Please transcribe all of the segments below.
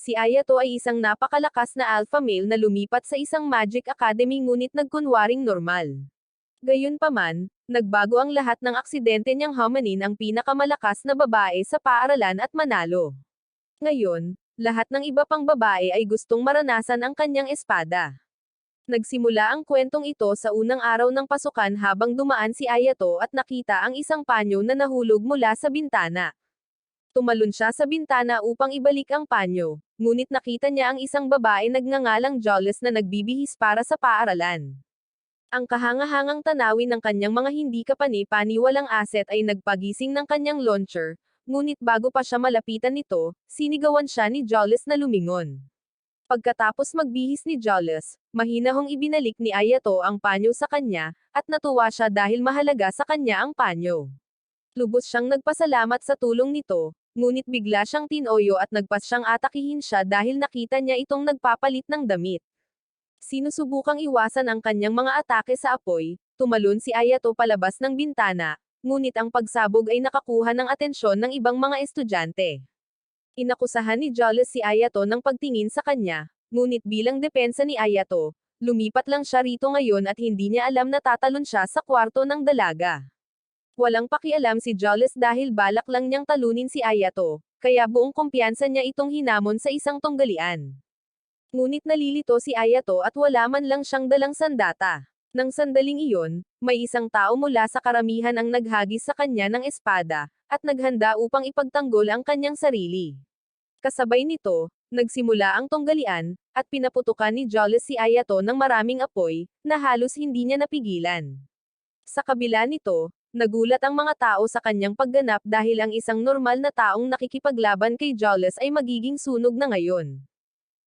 Si Ayato ay isang napakalakas na alpha male na lumipat sa isang magic academy ngunit nagkunwaring normal. Gayunpaman, nagbago ang lahat ng aksidente niyang humanin ang pinakamalakas na babae sa paaralan at manalo. Ngayon, lahat ng iba pang babae ay gustong maranasan ang kanyang espada. Nagsimula ang kwentong ito sa unang araw ng pasukan habang dumaan si Ayato at nakita ang isang panyo na nahulog mula sa bintana. Tumalon siya sa bintana upang ibalik ang panyo, ngunit nakita niya ang isang babae nagngangalang Jolles na nagbibihis para sa paaralan. Ang kahangahangang tanawin ng kanyang mga hindi kapani-paniwalang asset ay nagpagising ng kanyang launcher, ngunit bago pa siya malapitan nito, sinigawan siya ni Jolles na lumingon. Pagkatapos magbihis ni Jolles, mahinahong ibinalik ni Ayato ang panyo sa kanya, at natuwa siya dahil mahalaga sa kanya ang panyo. Lubos siyang nagpasalamat sa tulong nito, ngunit bigla siyang tinoyo at nagpas siyang atakihin siya dahil nakita niya itong nagpapalit ng damit. Sinusubukang iwasan ang kanyang mga atake sa apoy, tumalon si Ayato palabas ng bintana, ngunit ang pagsabog ay nakakuha ng atensyon ng ibang mga estudyante. Inakusahan ni Jolles si Ayato ng pagtingin sa kanya, ngunit bilang depensa ni Ayato, lumipat lang siya rito ngayon at hindi niya alam na tatalon siya sa kwarto ng dalaga. Walang pakialam si Jolles dahil balak lang niyang talunin si Ayato, kaya buong kumpiyansa niya itong hinamon sa isang tunggalian. Ngunit nalilito si Ayato at wala man lang siyang dalang sandata. Nang sandaling iyon, may isang tao mula sa karamihan ang naghagis sa kanya ng espada, at naghanda upang ipagtanggol ang kanyang sarili. Kasabay nito, nagsimula ang tunggalian, at pinaputukan ni Jolles si Ayato ng maraming apoy, na halos hindi niya napigilan. Sa kabila nito, nagulat ang mga tao sa kanyang pagganap dahil ang isang normal na taong nakikipaglaban kay Jolles ay magiging sunog na ngayon.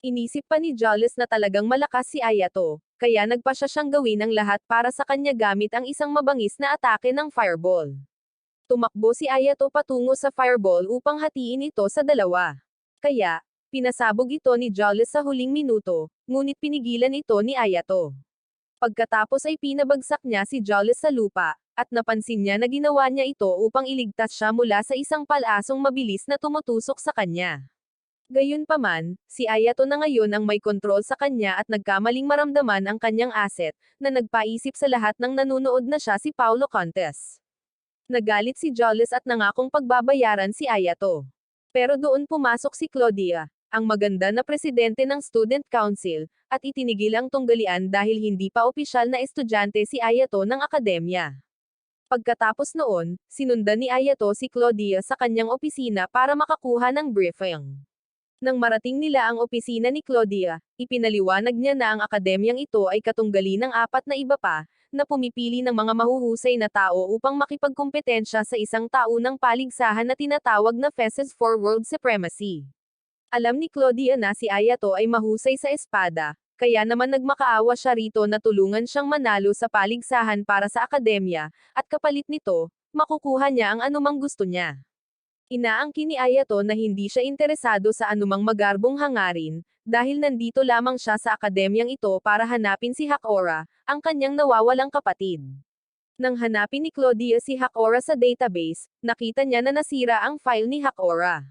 Inisip pa ni Jolles na talagang malakas si Ayato, kaya nagpasya siyang gawin ang lahat para sa kanya gamit ang isang mabangis na atake ng fireball. Tumakbo si Ayato patungo sa fireball upang hatiin ito sa dalawa. Kaya, pinasabog ito ni Jolles sa huling minuto, ngunit pinigilan ito ni Ayato. Pagkatapos ay pinabagsak niya si Jolles sa lupa, at napansin niya na ginawa niya ito upang iligtas siya mula sa isang palasong mabilis na tumutusok sa kanya. Gayunpaman, si Ayato na ngayon ang may kontrol sa kanya at nagkamaling maramdaman ang kanyang asset, na nagpaisip sa lahat ng nanunood na siya si Paulo Contes. Nagalit si Jolles at nangakong pagbabayaran si Ayato. Pero doon pumasok si Claudia, ang maganda na presidente ng Student Council, at itinigil ang tunggalian dahil hindi pa opisyal na estudyante si Ayato ng akademya. Pagkatapos noon, sinundan ni Ayato si Claudia sa kanyang opisina para makakuha ng briefing. Nang marating nila ang opisina ni Claudia, ipinaliwanag niya na ang akademyang ito ay katunggali ng 4 na iba pa, na pumipili ng mga mahuhusay na tao upang makipagkumpetensya sa isang taunang paligsahan na tinatawag na Fezes for World Supremacy. Alam ni Claudia na si Ayato ay mahusay sa espada, kaya naman nagmakaawa siya rito na tulungan siyang manalo sa paligsahan para sa akademya, at kapalit nito, makukuha niya ang anumang gusto niya. Inaangkin ni Ayato na hindi siya interesado sa anumang magarbong hangarin, dahil nandito lamang siya sa akademyang ito para hanapin si Hakora, ang kanyang nawawalang kapatid. Nang hanapin ni Claudia si Hakora sa database, nakita niya na nasira ang file ni Hakora.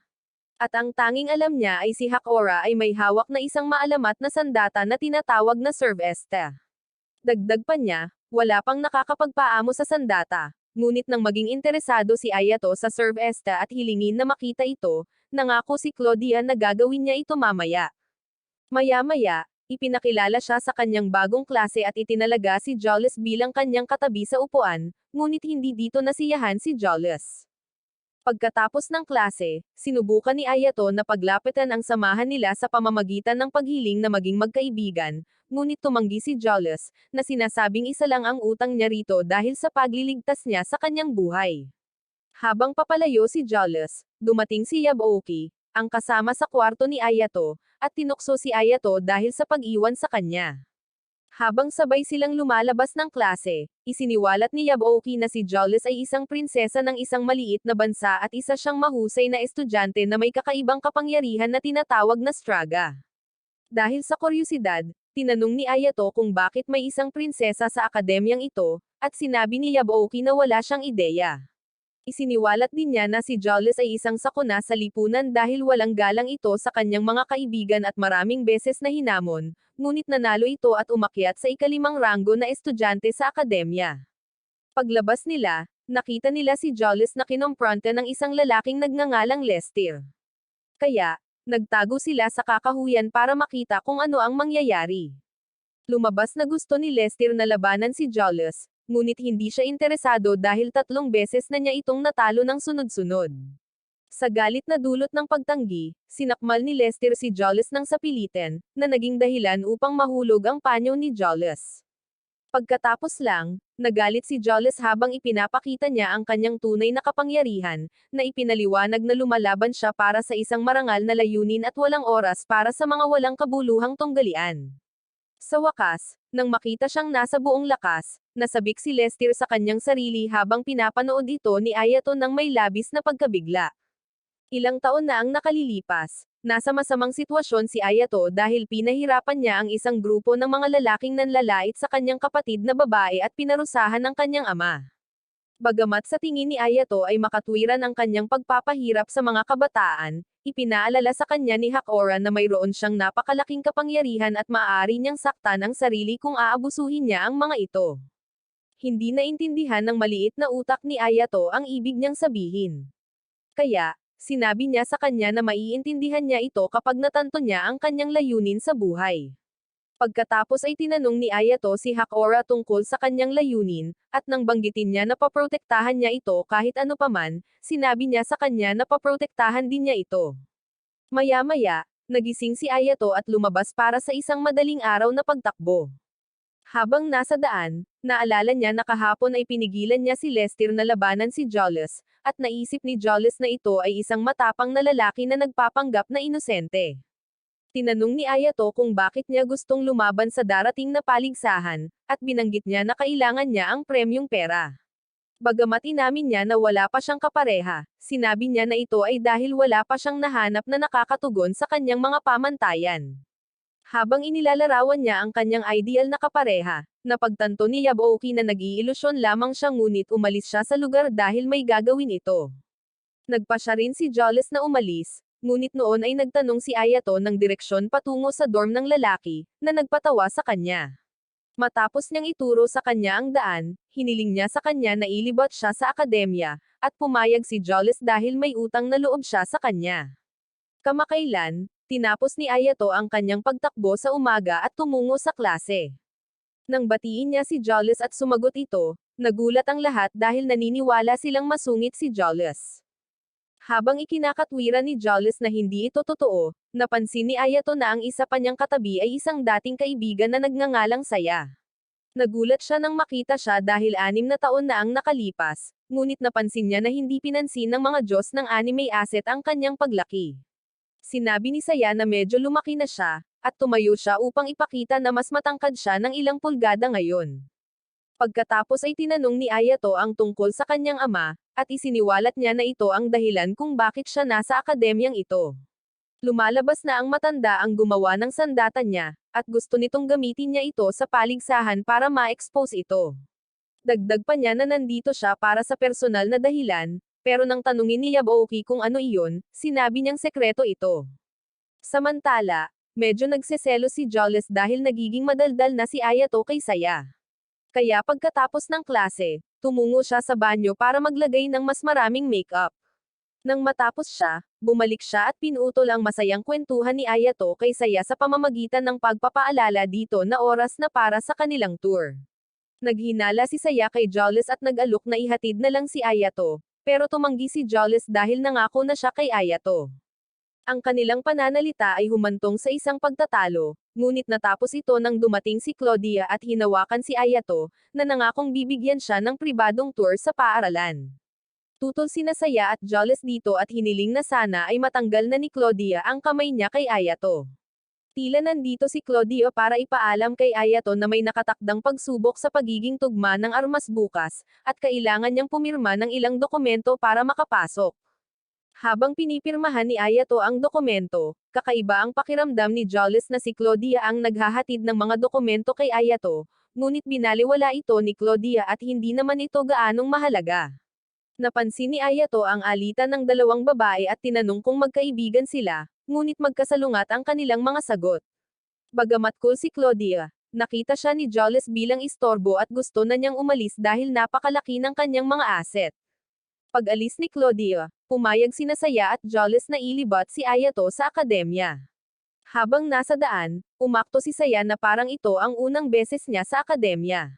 At ang tanging alam niya ay si Hakora ay may hawak na isang maalamat na sandata na tinatawag na Servesta. Dagdag pa niya, wala pang nakakapagpaamo sa sandata. Ngunit nang maging interesado si Ayato sa Servesta at hilingin na makita ito, nangako si Claudia na gagawin niya ito mamaya. Maya-maya, ipinakilala siya sa kanyang bagong klase at itinalaga si Jolles bilang kanyang katabi sa upuan, ngunit hindi dito nasiyahan si Jolles. Pagkatapos ng klase, sinubukan ni Ayato na paglapitan ang samahan nila sa pamamagitan ng paghiling na maging magkaibigan, ngunit tumanggi si Jolles, na sinasabing isa lang ang utang niya rito dahil sa pagliligtas niya sa kanyang buhay. Habang papalayo si Jolles, dumating si Yaboki, ang kasama sa kwarto ni Ayato, at tinukso si Ayato dahil sa pag-iwan sa kanya. Habang sabay silang lumalabas ng klase, isiniwalat ni Yaboki na si Jolles ay isang prinsesa ng isang maliit na bansa at isa siyang mahusay na estudyante na may kakaibang kapangyarihan na tinatawag na Straga. Dahil sa kuryusidad, tinanong ni Ayato kung bakit may isang prinsesa sa akademyang ito, at sinabi ni Yaboki na wala siyang ideya. Isiniwalat din niya na si Jolles ay isang sakuna sa lipunan dahil walang galang ito sa kanyang mga kaibigan at maraming beses na hinamon, ngunit nanalo ito at umakyat sa ikalimang ranggo na estudyante sa akademya. Paglabas nila, nakita nila si Jolles na kinompronta ng isang lalaking nagngangalang Lester. Kaya, nagtago sila sa kakahuyan para makita kung ano ang mangyayari. Lumabas na gusto ni Lester na labanan si Jolles, ngunit hindi siya interesado dahil 3 beses na niya itong natalo ng sunod-sunod. Sa galit na dulot ng pagtanggi, sinakmal ni Lester si Jolles ng sapilitan, na naging dahilan upang mahulog ang panyo ni Jolles. Pagkatapos lang, nagalit si Jolles habang ipinapakita niya ang kanyang tunay na kapangyarihan, na ipinaliwanag na lumalaban siya para sa isang marangal na layunin at walang oras para sa mga walang kabuluhang tunggalian. Sa wakas, nang makita siyang nasa buong lakas, nasabik si Lester sa kanyang sarili habang pinapanood ito ni Ayato ng may labis na pagkabigla. Ilang taon na ang nakalilipas, nasa masamang sitwasyon si Ayato dahil pinahirapan niya ang isang grupo ng mga lalaking nanlalait sa kanyang kapatid na babae at pinarusahan ng kanyang ama. Bagamat sa tingin ni Ayato ay makatwiran ang kanyang pagpapahirap sa mga kabataan, ipinaalala sa kanya ni Hakora na mayroon siyang napakalaking kapangyarihan at maaari niyang saktan ang sarili kung aabusuhin niya ang mga ito. Hindi naintindihan ng maliit na utak ni Ayato ang ibig niyang sabihin. Kaya, sinabi niya sa kanya na maiintindihan niya ito kapag natanto niya ang kanyang layunin sa buhay. Pagkatapos ay tinanong ni Ayato si Hakora tungkol sa kanyang layunin, at nang banggitin niya na paprotektahan niya ito kahit ano paman, sinabi niya sa kanya na paprotektahan din niya ito. Maya-maya, nagising si Ayato at lumabas para sa isang madaling araw na pagtakbo. Habang nasa daan, naalala niya na kahapon ay pinigilan niya si Lester na labanan si Jolles, at naisip ni Jolles na ito ay isang matapang na lalaki na nagpapanggap na inosente. Tinanong ni Ayato kung bakit niya gustong lumaban sa darating na paligsahan, at binanggit niya na kailangan niya ang premyong pera. Bagamat inamin niya na wala pa siyang kapareha, sinabi niya na ito ay dahil wala pa siyang nahanap na nakakatugon sa kanyang mga pamantayan. Habang inilalarawan niya ang kanyang ideal na kapareha, napagtanto ni Yabuoki na nag-iilusyon lamang siya ngunit umalis siya sa lugar dahil may gagawin ito. Nagpa siya rin si Jolles na umalis, ngunit noon ay nagtanong si Ayato ng direksyon patungo sa dorm ng lalaki, na nagpatawa sa kanya. Matapos niyang ituro sa kanya ang daan, hiniling niya sa kanya na ilibot siya sa akademya, at pumayag si Jolles dahil may utang na loob siya sa kanya. Kamakailan, tinapos ni Ayato ang kanyang pagtakbo sa umaga at tumungo sa klase. Nang batiin niya si Jolles at sumagot ito, nagulat ang lahat dahil naniniwala silang masungit si Jolles. Habang ikinakatwiran ni Jolles na hindi ito totoo, napansin ni Ayato na ang isa pa niyang katabi ay isang dating kaibigan na nagngangalang Saya. Nagulat siya nang makita siya dahil 6 na taon na ang nakalipas, ngunit napansin niya na hindi pinansin ng mga Diyos ng anime asset ang kanyang paglaki. Sinabi ni Saya na medyo lumaki na siya, at tumayo siya upang ipakita na mas matangkad siya ng ilang pulgada ngayon. Pagkatapos ay tinanong ni Ayato ang tungkol sa kanyang ama, at isiniwalat niya na ito ang dahilan kung bakit siya nasa akademyang ito. Lumalabas na ang matanda ang gumawa ng sandata niya, at gusto nitong gamitin niya ito sa paligsahan para ma-expose ito. Dagdag pa niya na nandito siya para sa personal na dahilan, pero nang tanungin ni Yabuoki kung ano iyon, sinabi niyang sekreto ito. Samantala, medyo nagseselos si Jolles dahil nagiging madaldal na si Ayato kay Saya. Kaya pagkatapos ng klase, tumungo siya sa banyo para maglagay ng mas maraming makeup. Nang matapos siya, bumalik siya at pinutol ang masayang kwentuhan ni Ayato kay Saya sa pamamagitan ng pagpapaalala dito na oras na para sa kanilang tour. Naghinala si Saya kay Jolles at nag-alok na ihatid na lang si Ayato, pero tumanggi si Jolles dahil nangako na siya kay Ayato. Ang kanilang pananalita ay humantong sa isang pagtatalo, ngunit natapos ito nang dumating si Claudia at hinawakan si Ayato, na nangakong bibigyan siya ng pribadong tour sa paaralan. Tutol sina Saya at Jolles dito at hiniling na sana ay matanggal na ni Claudia ang kamay niya kay Ayato. Tila nandito si Claudia para ipaalam kay Ayato na may nakatakdang pagsubok sa pagiging tugma ng armas bukas, at kailangan niyang pumirma ng ilang dokumento para makapasok. Habang pinipirmahan ni Ayato ang dokumento, kakaiba ang pakiramdam ni Jolles na si Claudia ang naghahatid ng mga dokumento kay Ayato, ngunit binaliwala ito ni Claudia at hindi naman ito gaanong mahalaga. Napansin ni Ayato ang alitan ng dalawang babae at tinanong kung magkaibigan sila, ngunit magkasalungat ang kanilang mga sagot. Bagamat cool si Claudia, nakita siya ni Jolles bilang istorbo at gusto na niyang umalis dahil napakalaki ng kanyang mga asset. Pag-alis ni Claudia, pumayag sina Saya at Jolles na ilibot si Ayato sa akademya. Habang nasa daan, umakto si Saya na parang ito ang unang beses niya sa akademya.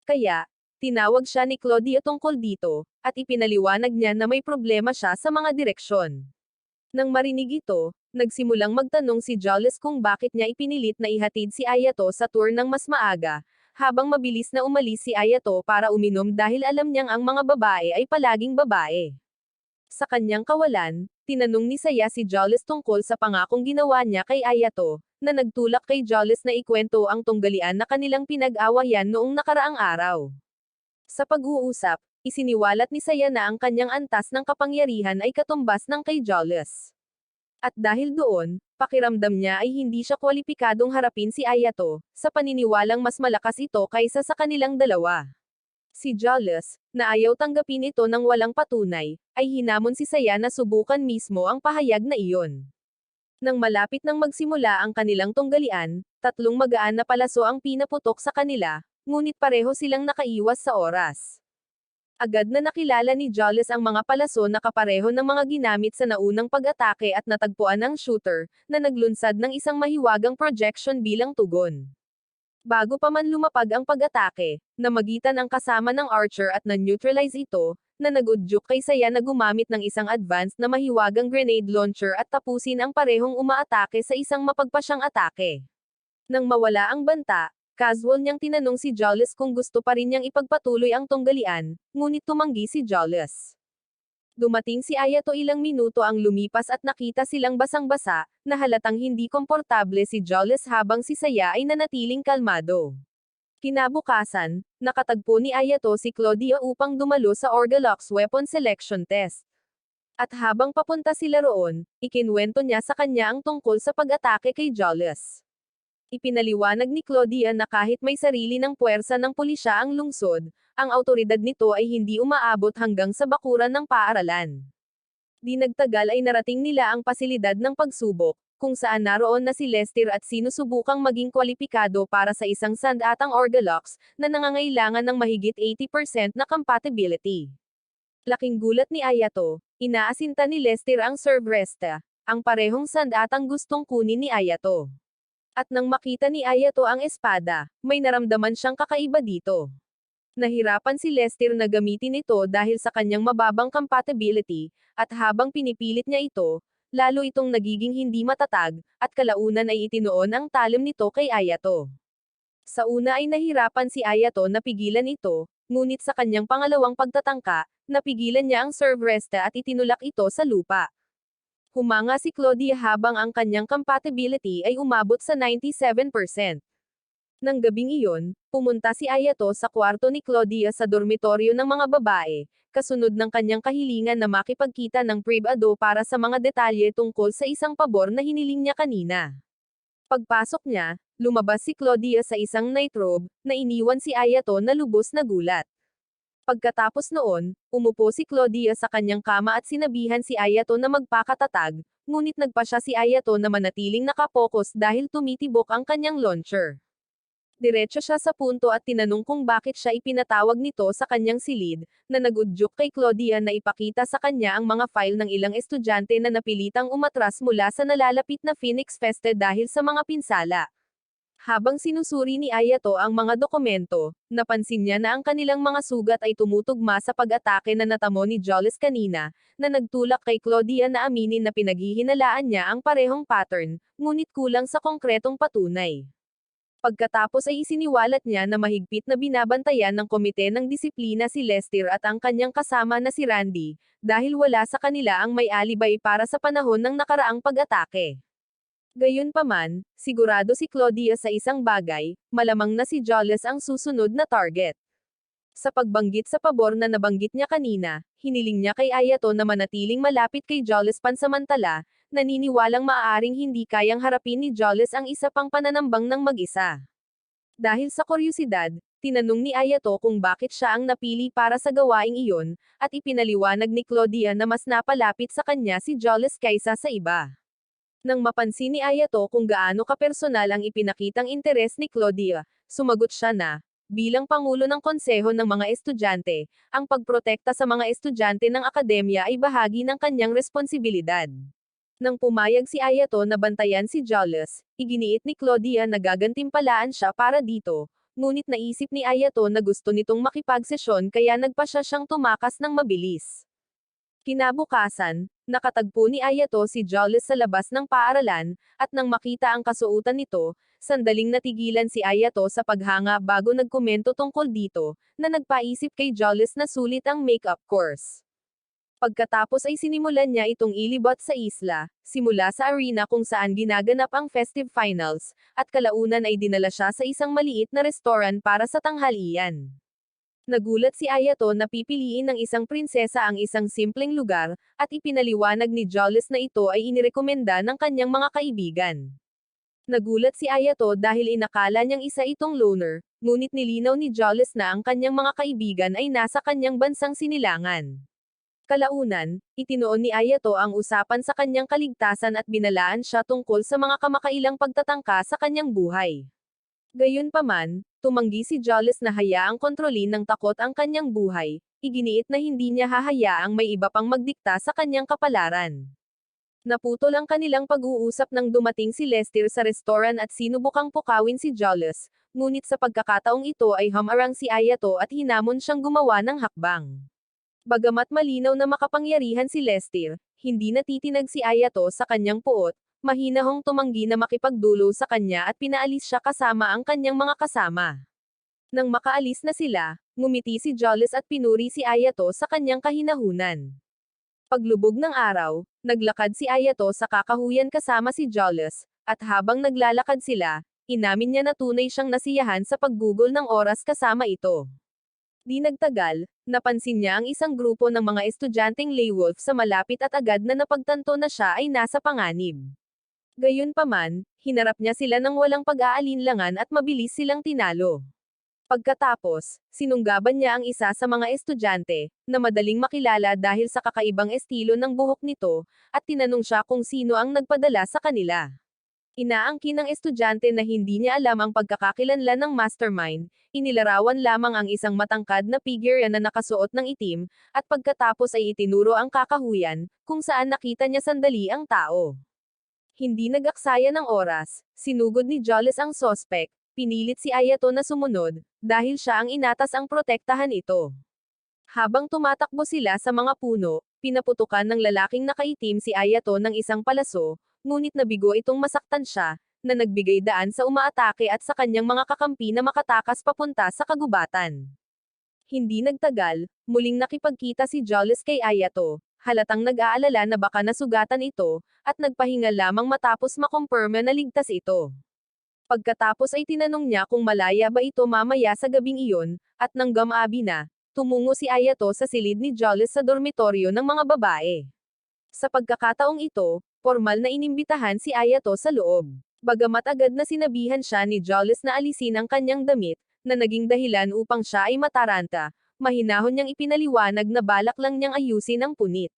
Kaya, tinawag siya ni Claudia tungkol dito, at ipinaliwanag niya na may problema siya sa mga direksyon. Nang marinig ito, nagsimulang magtanong si Jolles kung bakit niya ipinilit na ihatid si Ayato sa tour ng mas maaga, habang mabilis na umalis si Ayato para uminom dahil alam niyang ang mga babae ay palaging babae. Sa kanyang kawalan, tinanong ni Saya si Jolles tungkol sa pangakong ginawa niya kay Ayato, na nagtulak kay Jolles na ikwento ang tunggalian na kanilang pinag-awayan noong nakaraang araw. Sa pag-uusap, isiniwalat ni Saya na ang kanyang antas ng kapangyarihan ay katumbas ng kay Jolles. At dahil doon, pakiramdam niya ay hindi siya kwalipikadong harapin si Ayato, sa paniniwalang mas malakas ito kaysa sa kanilang dalawa. Si Jolles, na ayaw tanggapin ito ng walang patunay, ay hinamon si Saya na subukan mismo ang pahayag na iyon. Nang malapit nang magsimula ang kanilang tunggalian, tatlong magaan na palaso ang pinaputok sa kanila, ngunit pareho silang nakaiwas sa oras. Agad na nakilala ni Jolles ang mga palaso na kapareho ng mga ginamit sa naunang pag-atake at natagpuan ang shooter, na naglunsad ng isang mahiwagang projection bilang tugon. Bago pa man lumapag ang pag-atake, namagitan ang kasama ng archer at na-neutralize ito, na nag-udyok kay Saya na gumamit ng isang advanced na mahiwagang grenade launcher at tapusin ang parehong umaatake sa isang mapagpasyang atake. Nang mawala ang banta, casual niyang tinanong si Jolles kung gusto pa rin niyang ipagpatuloy ang tunggalian, ngunit tumanggi si Jolles. Dumating si Ayato ilang minuto ang lumipas at nakita silang basang-basa, na halatang hindi komportable si Jolles habang si Saya ay nanatiling kalmado. Kinabukasan, nakatagpo ni Ayato si Claudia upang dumalo sa Orgalox Weapon Selection Test. At habang papunta sila roon, ikinwento niya sa kanya ang tungkol sa pag-atake kay Jolles. Ipinaliwanag ni Claudia na kahit may sarili ng puwersa ng pulisya ang lungsod, ang awtoridad nito ay hindi umaabot hanggang sa bakuran ng paaralan. Di nagtagal ay narating nila ang pasilidad ng pagsubok, kung saan naroon na si Lester at sinusubukang maging kwalipikado para sa isang sandatang Orgalox, na nangangailangan ng mahigit 80% na compatibility. Laking gulat ni Ayato, inaasinta ni Lester ang Servresta, ang parehong sandatang gustong kunin ni Ayato. At nang makita ni Ayato ang espada, may naramdaman siyang kakaiba dito. Nahirapan si Lester na gamitin ito dahil sa kanyang mababang compatibility, at habang pinipilit niya ito, lalo itong nagiging hindi matatag, at kalaunan ay itinoon ang talim nito kay Ayato. Sa una ay nahirapan si Ayato na pigilan ito, ngunit sa kanyang pangalawang pagtatangka, napigilan niya ang Servresta at itinulak ito sa lupa. Humanga si Claudia habang ang kanyang compatibility ay umabot sa 97%. Nang gabing iyon, pumunta si Ayato sa kwarto ni Claudia sa dormitoryo ng mga babae, kasunod ng kanyang kahilingan na makipagkita ng privado para sa mga detalye tungkol sa isang pabor na hiniling niya kanina. Pagpasok niya, lumabas si Claudia sa isang nightrobe, na iniwan si Ayato na lubos na gulat. Pagkatapos noon, umupo si Claudia sa kanyang kama at sinabihan si Ayato na magpakatatag, ngunit nagpasya si Ayato na manatiling nakapokus dahil tumitibok ang kanyang launcher. Diretso siya sa punto at tinanong kung bakit siya ipinatawag nito sa kanyang silid, na nag-udyok kay Claudia na ipakita sa kanya ang mga file ng ilang estudyante na napilitang umatras mula sa nalalapit na Phoenix Feste dahil sa mga pinsala. Habang sinusuri ni Ayato ang mga dokumento, napansin niya na ang kanilang mga sugat ay tumutugma sa pag-atake na natamo ni Jolles kanina, na nagtulak kay Claudia na aminin na pinaghihinalaan niya ang parehong pattern, ngunit kulang sa konkretong patunay. Pagkatapos ay isiniwalat niya na mahigpit na binabantayan ng komite ng disiplina si Lester at ang kanyang kasama na si Randy, dahil wala sa kanila ang may alibay para sa panahon ng nakaraang pag-atake. Gayunpaman, sigurado si Claudia sa isang bagay, malamang na si Jolles ang susunod na target. Sa pagbanggit sa pabor na nabanggit niya kanina, hiniling niya kay Ayato na manatiling malapit kay Jolles pansamantala, naniniwalang maaaring hindi kayang harapin ni Jolles ang isa pang pananambang ng mag-isa. Dahil sa kuryosidad, Tinanong ni Ayato kung bakit siya ang napili para sa gawaing iyon, at ipinaliwanag ni Claudia na mas napalapit sa kanya si Jolles kaysa sa iba. Nang mapansin ni Ayato kung gaano kapersonal ang ipinakitang interes ni Claudia, sumagot siya na, bilang Pangulo ng Konseho ng mga Estudyante, ang pagprotekta sa mga estudyante ng akademya ay bahagi ng kanyang responsibilidad. Nang pumayag si Ayato na bantayan si Jolles, iginiit ni Claudia na gagantimpalaan siya para dito, ngunit naisip ni Ayato na gusto nitong makipagsesyon kaya nagpa siya siyang tumakas ng mabilis. Kinabukasan, nakatagpo ni Ayato si Jolles sa labas ng paaralan, at nang makita ang kasuotan nito, sandaling natigilan si Ayato sa paghanga bago nagkomento tungkol dito, na nagpaisip kay Jolles na sulit ang makeup course. Pagkatapos ay sinimulan niya itong ilibot sa isla, simula sa arena kung saan ginaganap ang festive finals, at kalaunan ay dinala siya sa isang maliit na restaurant para sa tanghalian. Nagulat si Ayato na pipiliin ng isang prinsesa ang isang simpleng lugar, at ipinaliwanag ni Jolles na ito ay inirekomenda ng kanyang mga kaibigan. Nagulat si Ayato dahil inakala niyang isa itong loner, ngunit nilinaw ni Jolles na ang kanyang mga kaibigan ay nasa kanyang bansang sinilangan. Kalaunan, itinoon ni Ayato ang usapan sa kanyang kaligtasan at binalaan siya tungkol sa mga kamakailang pagtatangka sa kanyang buhay. Gayunpaman, tumanggi si Jolles na hayaang kontrolin ng takot ang kanyang buhay, iginiit na hindi niya hahayaang may iba pang magdikta sa kanyang kapalaran. Naputol ang kanilang pag-uusap nang dumating si Lester sa restoran at sinubukang pukawin si Jolles, ngunit sa pagkakataong ito ay humarang si Ayato at hinamon siyang gumawa ng hakbang. Bagamat malinaw na makapangyarihan si Lester, hindi natitinag si Ayato sa kanyang puot, mahinahong tumanggi na makipagdulo sa kanya at pinaalis siya kasama ang kanyang mga kasama. Nang makaalis na sila, ngumiti si Jolles at pinuri si Ayato sa kanyang kahinahunan. Paglubog ng araw, naglakad si Ayato sa kakahuyan kasama si Jolles, at habang naglalakad sila, inamin niya na tunay siyang nasiyahan sa paggugol ng oras kasama ito. Di nagtagal, napansin niya ang isang grupo ng mga estudyanteng Leywolf sa malapit at agad na napagtanto na siya ay nasa panganib. Gayunpaman, hinarap niya sila ng walang pag-aalinlangan at mabilis silang tinalo. Pagkatapos, sinunggaban niya ang isa sa mga estudyante, na madaling makilala dahil sa kakaibang estilo ng buhok nito, at tinanong siya kung sino ang nagpadala sa kanila. Inaangkin ng estudyante na hindi niya alam ang pagkakakilanlan ng mastermind, inilarawan lamang ang isang matangkad na figure na nakasuot ng itim, at pagkatapos ay itinuro ang kakahuyan, kung saan nakita niya sandali ang tao. Hindi nag-aksaya ng oras, sinugod ni Jolles ang suspect, pinilit si Ayato na sumunod, dahil siya ang inatas ang protektahan ito. Habang tumatakbo sila sa mga puno, pinaputukan ng lalaking nakaitim si Ayato ng isang palaso, ngunit nabigo itong masaktan siya, na nagbigay daan sa umaatake at sa kanyang mga kakampi na makatakas papunta sa kagubatan. Hindi nagtagal, muling nakipagkita si Jolles kay Ayato, halatang nag-aalala na baka nasugatan ito, at nagpahinga lamang matapos makumpirma na ligtas ito. Pagkatapos ay tinanong niya kung malaya ba ito mamaya sa gabing iyon, at nang gamabi na, tumungo si Ayato sa silid ni Jolles sa dormitoryo ng mga babae. Sa pagkakataong ito, formal na inimbitahan si Ayato sa loob. Bagamat agad na sinabihan siya ni Jolles na alisin ang kanyang damit, na naging dahilan upang siya ay mataranta, mahinahon niyang ipinaliwanag na balak lang niyang ayusin ang punit.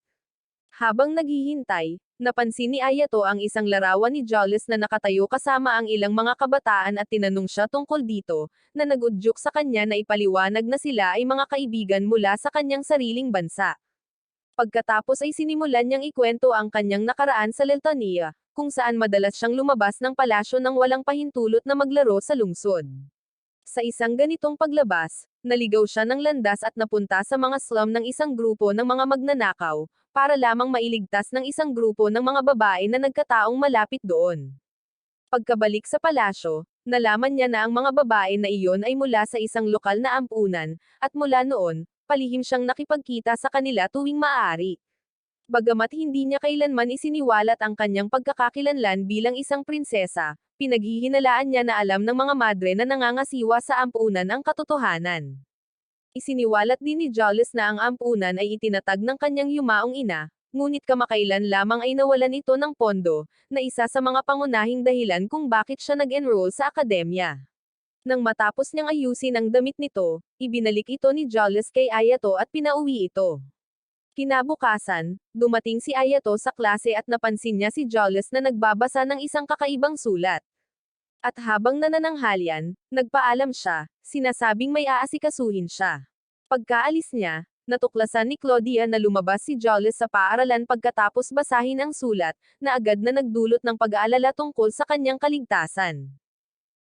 Habang naghihintay, napansin ni Ayato ang isang larawan ni Jolles na nakatayo kasama ang ilang mga kabataan at tinanong siya tungkol dito, na nagudyok sa kanya na ipaliwanag na sila ay mga kaibigan mula sa kanyang sariling bansa. Pagkatapos ay sinimulan niyang ikwento ang kanyang nakaraan sa Leltania, kung saan madalas siyang lumabas ng palasyo nang walang pahintulot na maglaro sa lungsod. Sa isang ganitong paglabas, naligaw siya ng landas at napunta sa mga slum ng isang grupo ng mga magnanakaw, para lamang mailigtas ng isang grupo ng mga babae na nagkataong malapit doon. Pagkabalik sa palasyo, nalaman niya na ang mga babae na iyon ay mula sa isang lokal na ampunan, at mula noon, palihim siyang nakipagkita sa kanila tuwing maaari. Bagamat hindi niya kailanman isiniwalat ang kanyang pagkakakilanlan bilang isang prinsesa, pinaghihinalaan niya na alam ng mga madre na nangangasiwa sa ampunan ang katotohanan. Isiniwalat din ni Jolles na ang ampunan ay itinatag ng kanyang yumaong ina, ngunit kamakailan lamang ay nawalan ito ng pondo, na isa sa mga pangunahing dahilan kung bakit siya nag-enroll sa akademya. Nang matapos niyang ayusin ang damit nito, ibinalik ito ni Julius kay Ayato at pinauwi ito. Kinabukasan, dumating si Ayato sa klase at napansin niya si Julius na nagbabasa ng isang kakaibang sulat. At habang nanananghalian, nagpaalam siya, sinasabing may aasikasuhin siya. Pagkaalis niya, natuklasan ni Claudia na lumabas si Julius sa paaralan pagkatapos basahin ang sulat, na agad na nagdulot ng pag-aalala tungkol sa kanyang kaligtasan.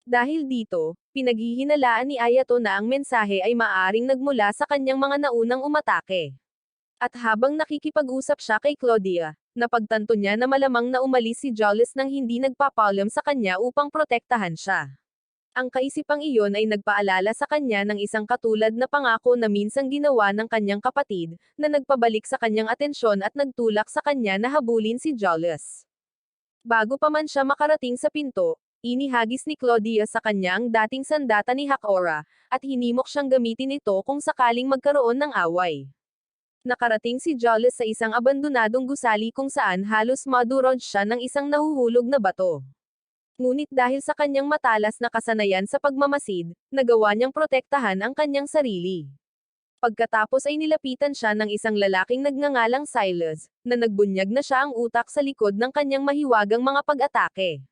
Dahil dito, pinaghihinalaan ni Ayato na ang mensahe ay maaring nagmula sa kanyang mga naunang umatake. At habang nakikipag-usap siya kay Claudia, napagtanto niya na malamang na umalis si Julius nang hindi nagpapaalam sa kanya upang protektahan siya. Ang kaisipang iyon ay nagpaalala sa kanya ng isang katulad na pangako na minsang ginawa ng kanyang kapatid, na nagpabalik sa kanyang atensyon at nagtulak sa kanya na habulin si Julius. Bago pa man siya makarating sa pinto, inihagis ni Claudia sa kanya ang dating sandata ni Hakora, at hinimok siyang gamitin ito kung sakaling magkaroon ng away. Nakarating si Julius sa isang abandonadong gusali kung saan halos madurog siya ng isang nahuhulog na bato. Ngunit dahil sa kanyang matalas na kasanayan sa pagmamasid, nagawa niyang protektahan ang kanyang sarili. Pagkatapos ay nilapitan siya ng isang lalaking nagngangalang Silas, na nagbunyag na siya ang utak sa likod ng kanyang mahiwagang mga pag-atake.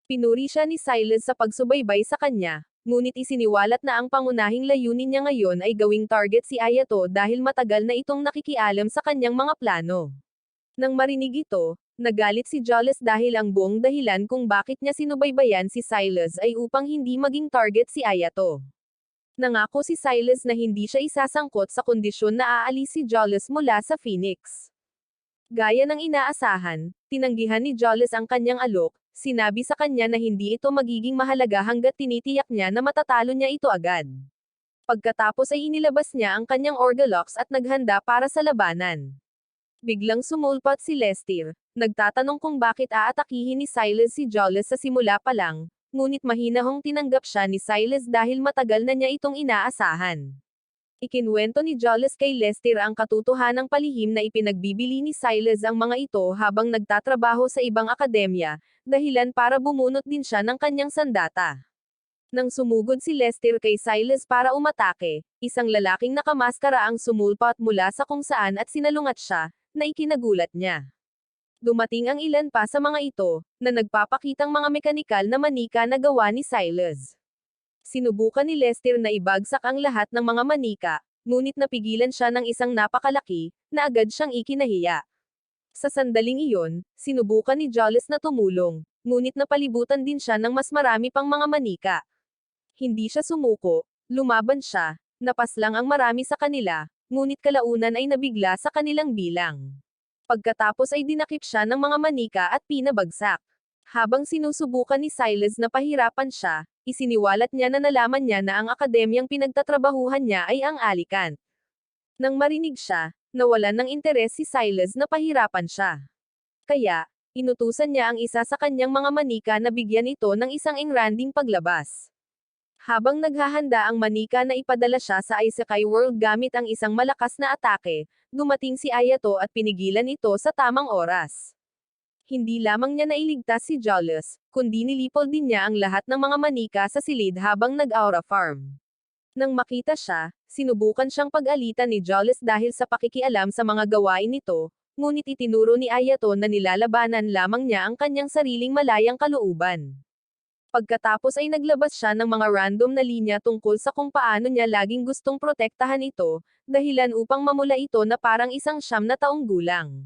Pinuri siya ni Silas sa pagsubaybay sa kanya, ngunit isiniwalat na ang pangunahing layunin niya ngayon ay gawing target si Ayato dahil matagal na itong nakikialam sa kanyang mga plano. Nang marinig ito, nagalit si Julius dahil ang buong dahilan kung bakit niya sinubaybayan si Silas ay upang hindi maging target si Ayato. Nangako si Silas na hindi siya isasangkot sa kondisyon na aalis si Julius mula sa Phoenix. Gaya ng inaasahan, tinanggihan ni Julius ang kanyang alok, sinabi sa kanya na hindi ito magiging mahalaga hanggat tinitiyak niya na matatalo niya ito agad. Pagkatapos ay inilabas niya ang kanyang Orgalox at naghanda para sa labanan. Biglang sumulpat si Lester, nagtatanong kung bakit aatakihin ni Silas si Julius sa simula pa lang, ngunit mahinahong tinanggap siya ni Silas dahil matagal na niya itong inaasahan. Ikinwento ni Julius kay Lester ang katotohanang palihim na ipinagbibili ni Silas ang mga ito habang nagtatrabaho sa ibang akademya, dahilan para bumunot din siya ng kanyang sandata. Nang sumugod si Lester kay Silas para umatake, isang lalaking nakamaskara ang sumulpat mula sa kung saan at sinalungat siya, na ikinagulat niya. Dumating ang ilan pa sa mga ito, na nagpapakitang mga mekanikal na manika na gawa ni Silas. Sinubukan ni Lester na ibagsak ang lahat ng mga manika, ngunit napigilan siya ng isang napakalaki, na agad siyang ikinahiya. Sa sandaling iyon, sinubukan ni Julius na tumulong, ngunit napalibutan din siya ng mas marami pang mga manika. Hindi siya sumuko, lumaban siya, napaslang ang marami sa kanila, ngunit kalaunan ay nabigla sa kanilang bilang. Pagkatapos ay dinakip siya ng mga manika at pinabagsak. Habang sinusubukan ni Silas na pahirapan siya, isiniwalat niya na nalaman niya na ang akademyang pinagtatrabahuhan niya ay ang Alicant. Nang marinig siya, nawalan ng interes si Silas na pahirapan siya. Kaya, inutusan niya ang isa sa kanyang mga manika na bigyan ito ng isang engranding paglabas. Habang naghahanda ang manika na ipadala siya sa Isekai World gamit ang isang malakas na atake, dumating si Ayato at pinigilan ito sa tamang oras. Hindi lamang niya nailigtas si Julius, kundi nilipol din niya ang lahat ng mga manika sa silid habang nag-aura farm. Nang makita siya, sinubukan siyang pag-alitan ni Julius dahil sa pakikialam sa mga gawain nito, ngunit itinuro ni Ayato na nilalabanan lamang niya ang kanyang sariling malayang kalooban. Pagkatapos ay naglabas siya ng mga random na linya tungkol sa kung paano niya laging gustong protektahan ito, dahilan upang mamula ito na parang isang 9 na taong gulang.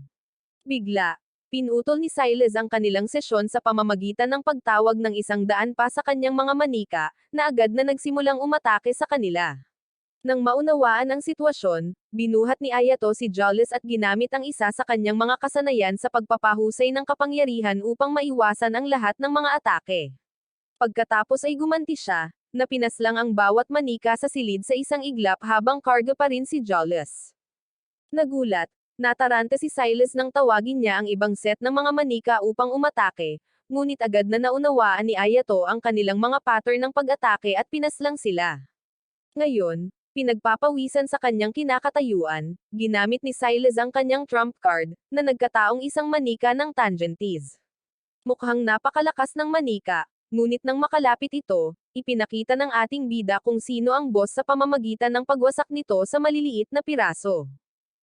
Bigla, pinutol ni Silas ang kanilang sesyon sa pamamagitan ng pagtawag ng 100 pa sa kanyang mga manika, na agad na nagsimulang umatake sa kanila. Nang maunawaan ang sitwasyon, binuhat ni Ayato si Julius at ginamit ang isa sa kanyang mga kasanayan sa pagpapahusay ng kapangyarihan upang maiwasan ang lahat ng mga atake. Pagkatapos ay gumanti siya, na pinaslang ang bawat manika sa silid sa isang iglap habang karga pa rin si Julius. Nagulat, nataranta si Silas nang tawagin niya ang ibang set ng mga manika upang umatake, ngunit agad na naunawaan ni Ayato ang kanilang mga pattern ng pag-atake at pinaslang sila. Ngayon, pinagpapawisan sa kanyang kinakatayuan, ginamit ni Silas ang kanyang trump card, na nagkataong isang manika ng Tangentes. Mukhang napakalakas ng manika, ngunit nang makalapit ito, ipinakita ng ating bida kung sino ang boss sa pamamagitan ng pagwasak nito sa maliliit na piraso.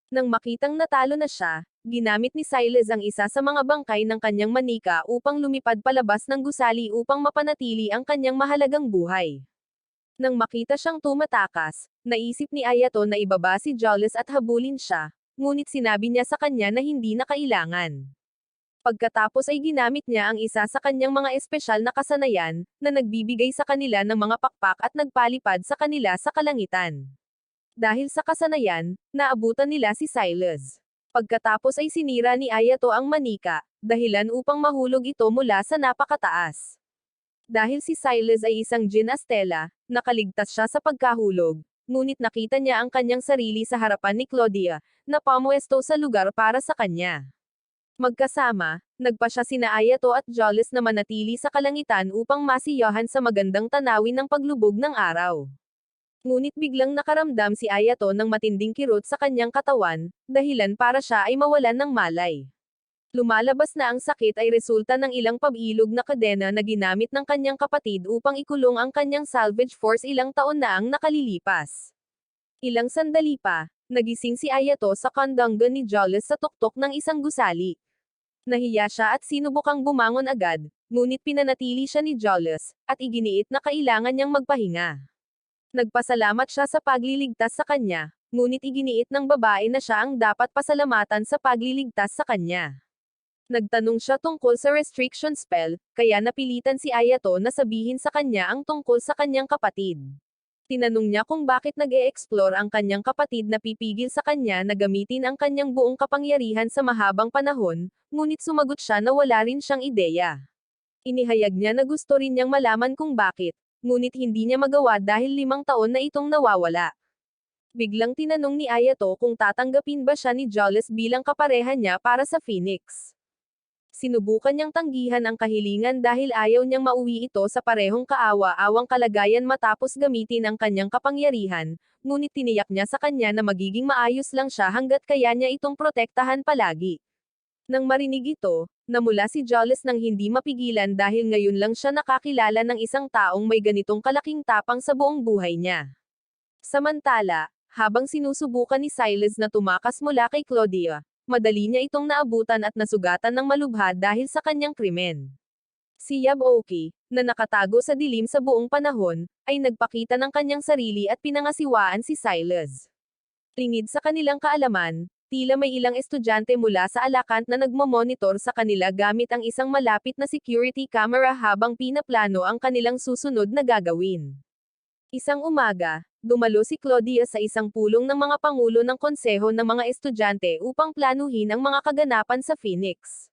Nang makitang natalo na siya, ginamit ni Silas ang isa sa mga bangkay ng kanyang manika upang lumipad palabas ng gusali upang mapanatili ang kanyang mahalagang buhay. Nang makita siyang tumatakas, naisip ni Ayato na ibaba si Jolles at habulin siya, ngunit sinabi niya sa kanya na hindi na kailangan. Pagkatapos ay ginamit niya ang isa sa kanyang mga espesyal na kasanayan, na nagbibigay sa kanila ng mga pakpak at nagpalipad sa kanila sa kalangitan. Dahil sa kasanayan, naabutan nila si Silas. Pagkatapos ay sinira ni Ayato ang manika, dahilan upang mahulog ito mula sa napakataas. Dahil si Silas ay isang Jin Astela, nakaligtas siya sa pagkahulog, ngunit nakita niya ang kanyang sarili sa harapan ni Claudia, na pumuesto sa lugar para sa kanya. Magkasama, nagpa siya sina Ayato at Jolles na manatili sa kalangitan upang masiyahan sa magandang tanawin ng paglubog ng araw. Ngunit biglang nakaramdam si Ayato ng matinding kirot sa kanyang katawan, dahilan para siya ay mawalan ng malay. Lumalabas na ang sakit ay resulta ng ilang pabilog na kadena na ginamit ng kanyang kapatid upang ikulong ang kanyang salvage force ilang taon na ang nakalilipas. Ilang sandali pa, nagising si Ayato sa kandanggan ni Jolles sa tuktok ng isang gusali. Nahiya siya at sinubukang bumangon agad, ngunit pinanatili siya ni Jolles, at iginiit na kailangan niyang magpahinga. Nagpasalamat siya sa pagliligtas sa kanya, ngunit iginiit ng babae na siya ang dapat pasalamatan sa pagliligtas sa kanya. Nagtanong siya tungkol sa restriction spell, kaya napilitan si Ayato na sabihin sa kanya ang tungkol sa kanyang kapatid. Tinanong niya kung bakit nag-e-explore ang kanyang kapatid na pipigil sa kanya na gamitin ang kanyang buong kapangyarihan sa mahabang panahon, ngunit sumagot siya na wala rin siyang ideya. Inihayag niya na gusto rin niyang malaman kung bakit, ngunit hindi niya magawa dahil 5 taon na itong nawawala. Biglang tinanong ni Ayato kung tatanggapin ba siya ni Jolles bilang kapareha niya para sa Phoenix. Sinubukan niyang tanggihan ang kahilingan dahil ayaw niyang mauwi ito sa parehong kaawa-awang kalagayan matapos gamitin ang kanyang kapangyarihan, ngunit tiniyak niya sa kanya na magiging maayos lang siya hanggat kaya niya itong protektahan palagi. Nang marinig ito, namula si Jolles nang hindi mapigilan dahil ngayon lang siya nakakilala ng isang taong may ganitong kalaking tapang sa buong buhay niya. Samantala, habang sinusubukan ni Silas na tumakas mula kay Claudia, madali niya itong naabutan at nasugatan ng malubha dahil sa kanyang krimen. Si Yaboki, na nakatago sa dilim sa buong panahon, ay nagpakita ng kanyang sarili at pinangasiwaan si Silas. Lingid sa kanilang kaalaman, tila may ilang estudyante mula sa Alakant na nagmamonitor sa kanila gamit ang isang malapit na security camera habang pinaplano ang kanilang susunod na gagawin. Isang umaga, dumalo si Claudia sa isang pulong ng mga pangulo ng konseho ng mga estudyante upang planuhin ang mga kaganapan sa Phoenix.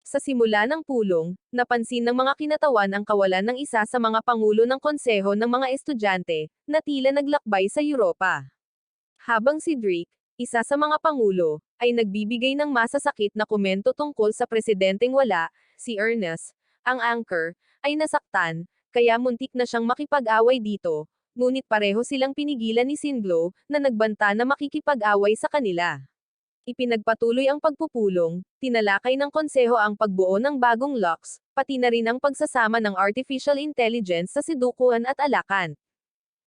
Sa simula ng pulong, napansin ng mga kinatawan ang kawalan ng isa sa mga pangulo ng konseho ng mga estudyante, na tila naglakbay sa Europa. Habang si Drake, isa sa mga pangulo, ay nagbibigay ng masasakit na komento tungkol sa presidenteng wala, si Ernest, ang anchor, ay nasaktan, kaya muntik na siyang makipag-away dito, ngunit pareho silang pinigilan ni Singlo, na nagbanta na makikipag-away sa kanila. Ipinagpatuloy ang pagpupulong, tinalakay ng konseho ang pagbuo ng bagong locks, pati na rin ang pagsasama ng artificial intelligence sa Sidukuan at Alakant.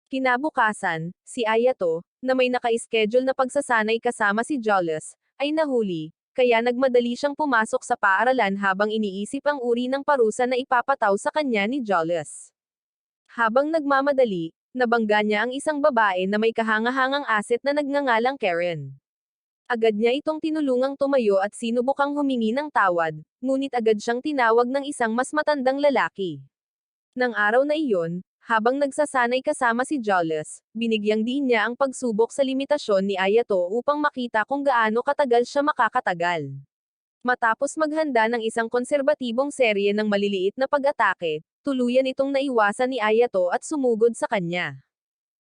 Kinabukasan, si Ayato, na may naka-schedule na pagsasanay kasama si Jolles, ay nahuli, kaya nagmadali siyang pumasok sa paaralan habang iniisip ang uri ng parusa na ipapataw sa kanya ni Jolles. Habang nagmamadali, nabangga niya ang isang babae na may kahangahangang aset na nagngangalang Karen. Agad niya itong tinulungang tumayo at sinubukang humingi ng tawad, ngunit agad siyang tinawag ng isang mas matandang lalaki. Nang araw na iyon, habang nagsasanay kasama si Jolles, binigyang diin niya ang pagsubok sa limitasyon ni Ayato upang makita kung gaano katagal siya makakatagal. Matapos maghanda ng isang konserbatibong serye ng maliliit na pag-atake, tuluyan itong naiwasan ni Ayato at sumugod sa kanya.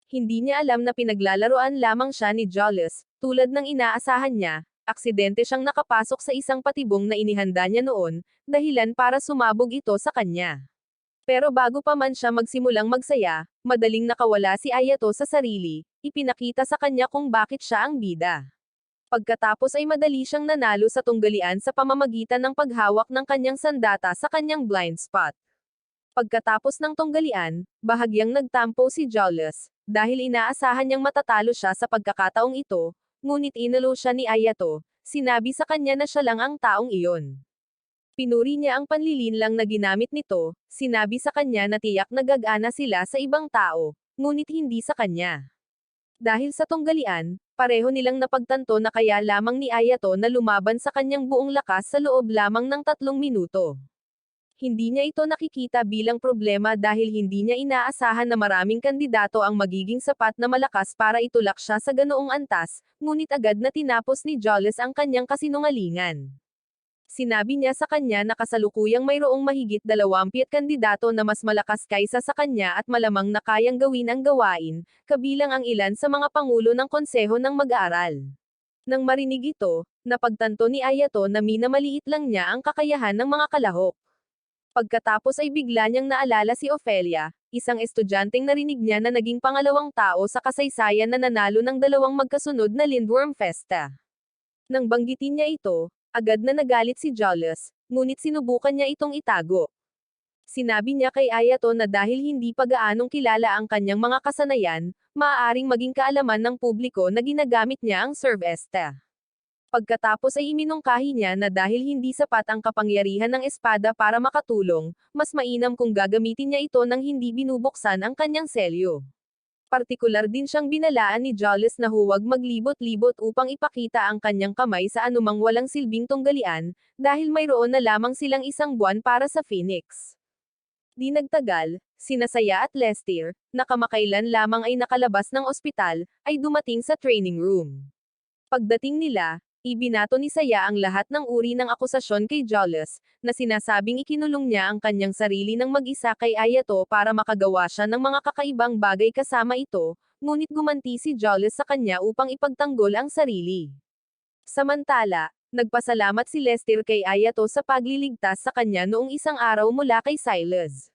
Hindi niya alam na pinaglalaroan lamang siya ni Jolles, tulad ng inaasahan niya, aksidente siyang nakapasok sa isang patibong na inihanda niya noon, dahilan para sumabog ito sa kanya. Pero bago pa man siya magsimulang magsaya, madaling nakawala si Ayato sa sarili, ipinakita sa kanya kung bakit siya ang bida. Pagkatapos ay madali siyang nanalo sa tunggalian sa pamamagitan ng paghawak ng kanyang sandata sa kanyang blind spot. Pagkatapos ng tunggalian, bahagyang nagtampo si Julius, dahil inaasahan niyang matatalo siya sa pagkakataong ito, ngunit inalo siya ni Ayato, sinabi sa kanya na siya lang ang taong iyon. Pinuri niya ang panlilinlang na ginamit nito, sinabi sa kanya na tiyak na gagana sila sa ibang tao, ngunit hindi sa kanya. Dahil sa tunggalian, pareho nilang napagtanto na kaya lamang ni Ayato na lumaban sa kanyang buong lakas sa loob lamang ng 3 minuto. Hindi niya ito nakikita bilang problema dahil hindi niya inaasahan na maraming kandidato ang magiging sapat na malakas para itulak siya sa ganoong antas, ngunit agad na tinapos ni Julius ang kanyang kasinungalingan. Sinabi niya sa kanya na kasalukuyang mayroong mahigit 20 kandidato na mas malakas kaysa sa kanya at malamang na kayang gawin ang gawain, kabilang ang ilan sa mga pangulo ng konseho ng mag-aaral. Nang marinig ito, napagtanto ni Ayato na minamaliit lang niya ang kakayahan ng mga kalahok. Pagkatapos ay bigla niyang naalala si Ophelia, isang estudyanteng narinig niya na naging pangalawang tao sa kasaysayan na nanalo ng 2 magkasunod na Lindworm Festa. Nang banggitin niya ito, agad na nagalit si Julius, ngunit sinubukan niya itong itago. Sinabi niya kay Ayato na dahil hindi pa gaanong kilala ang kanyang mga kasanayan, maaaring maging kaalaman ng publiko na ginagamit niya ang Servesta. Pagkatapos ay iminungkahi niya na dahil hindi sapat ang kapangyarihan ng espada para makatulong, mas mainam kung gagamitin niya ito nang hindi binubuksan ang kanyang selyo. Partikular din siyang binalaan ni Julius na huwag maglibot-libot upang ipakita ang kanyang kamay sa anumang walang silbing tunggalian, dahil mayroon na lamang silang 1 buwan para sa Phoenix. Di nagtagal, sina Saya at Lester, na kamakailan lamang ay nakalabas ng ospital, ay dumating sa training room. Pagdating nila, ibinato ni Saya ang lahat ng uri ng akusasyon kay Julius, na sinasabing ikinulong niya ang kanyang sarili ng mag-isa kay Ayato para makagawa siya ng mga kakaibang bagay kasama ito, ngunit gumanti si Julius sa kanya upang ipagtanggol ang sarili. Samantala, nagpasalamat si Lester kay Ayato sa pagliligtas sa kanya noong isang araw mula kay Silas.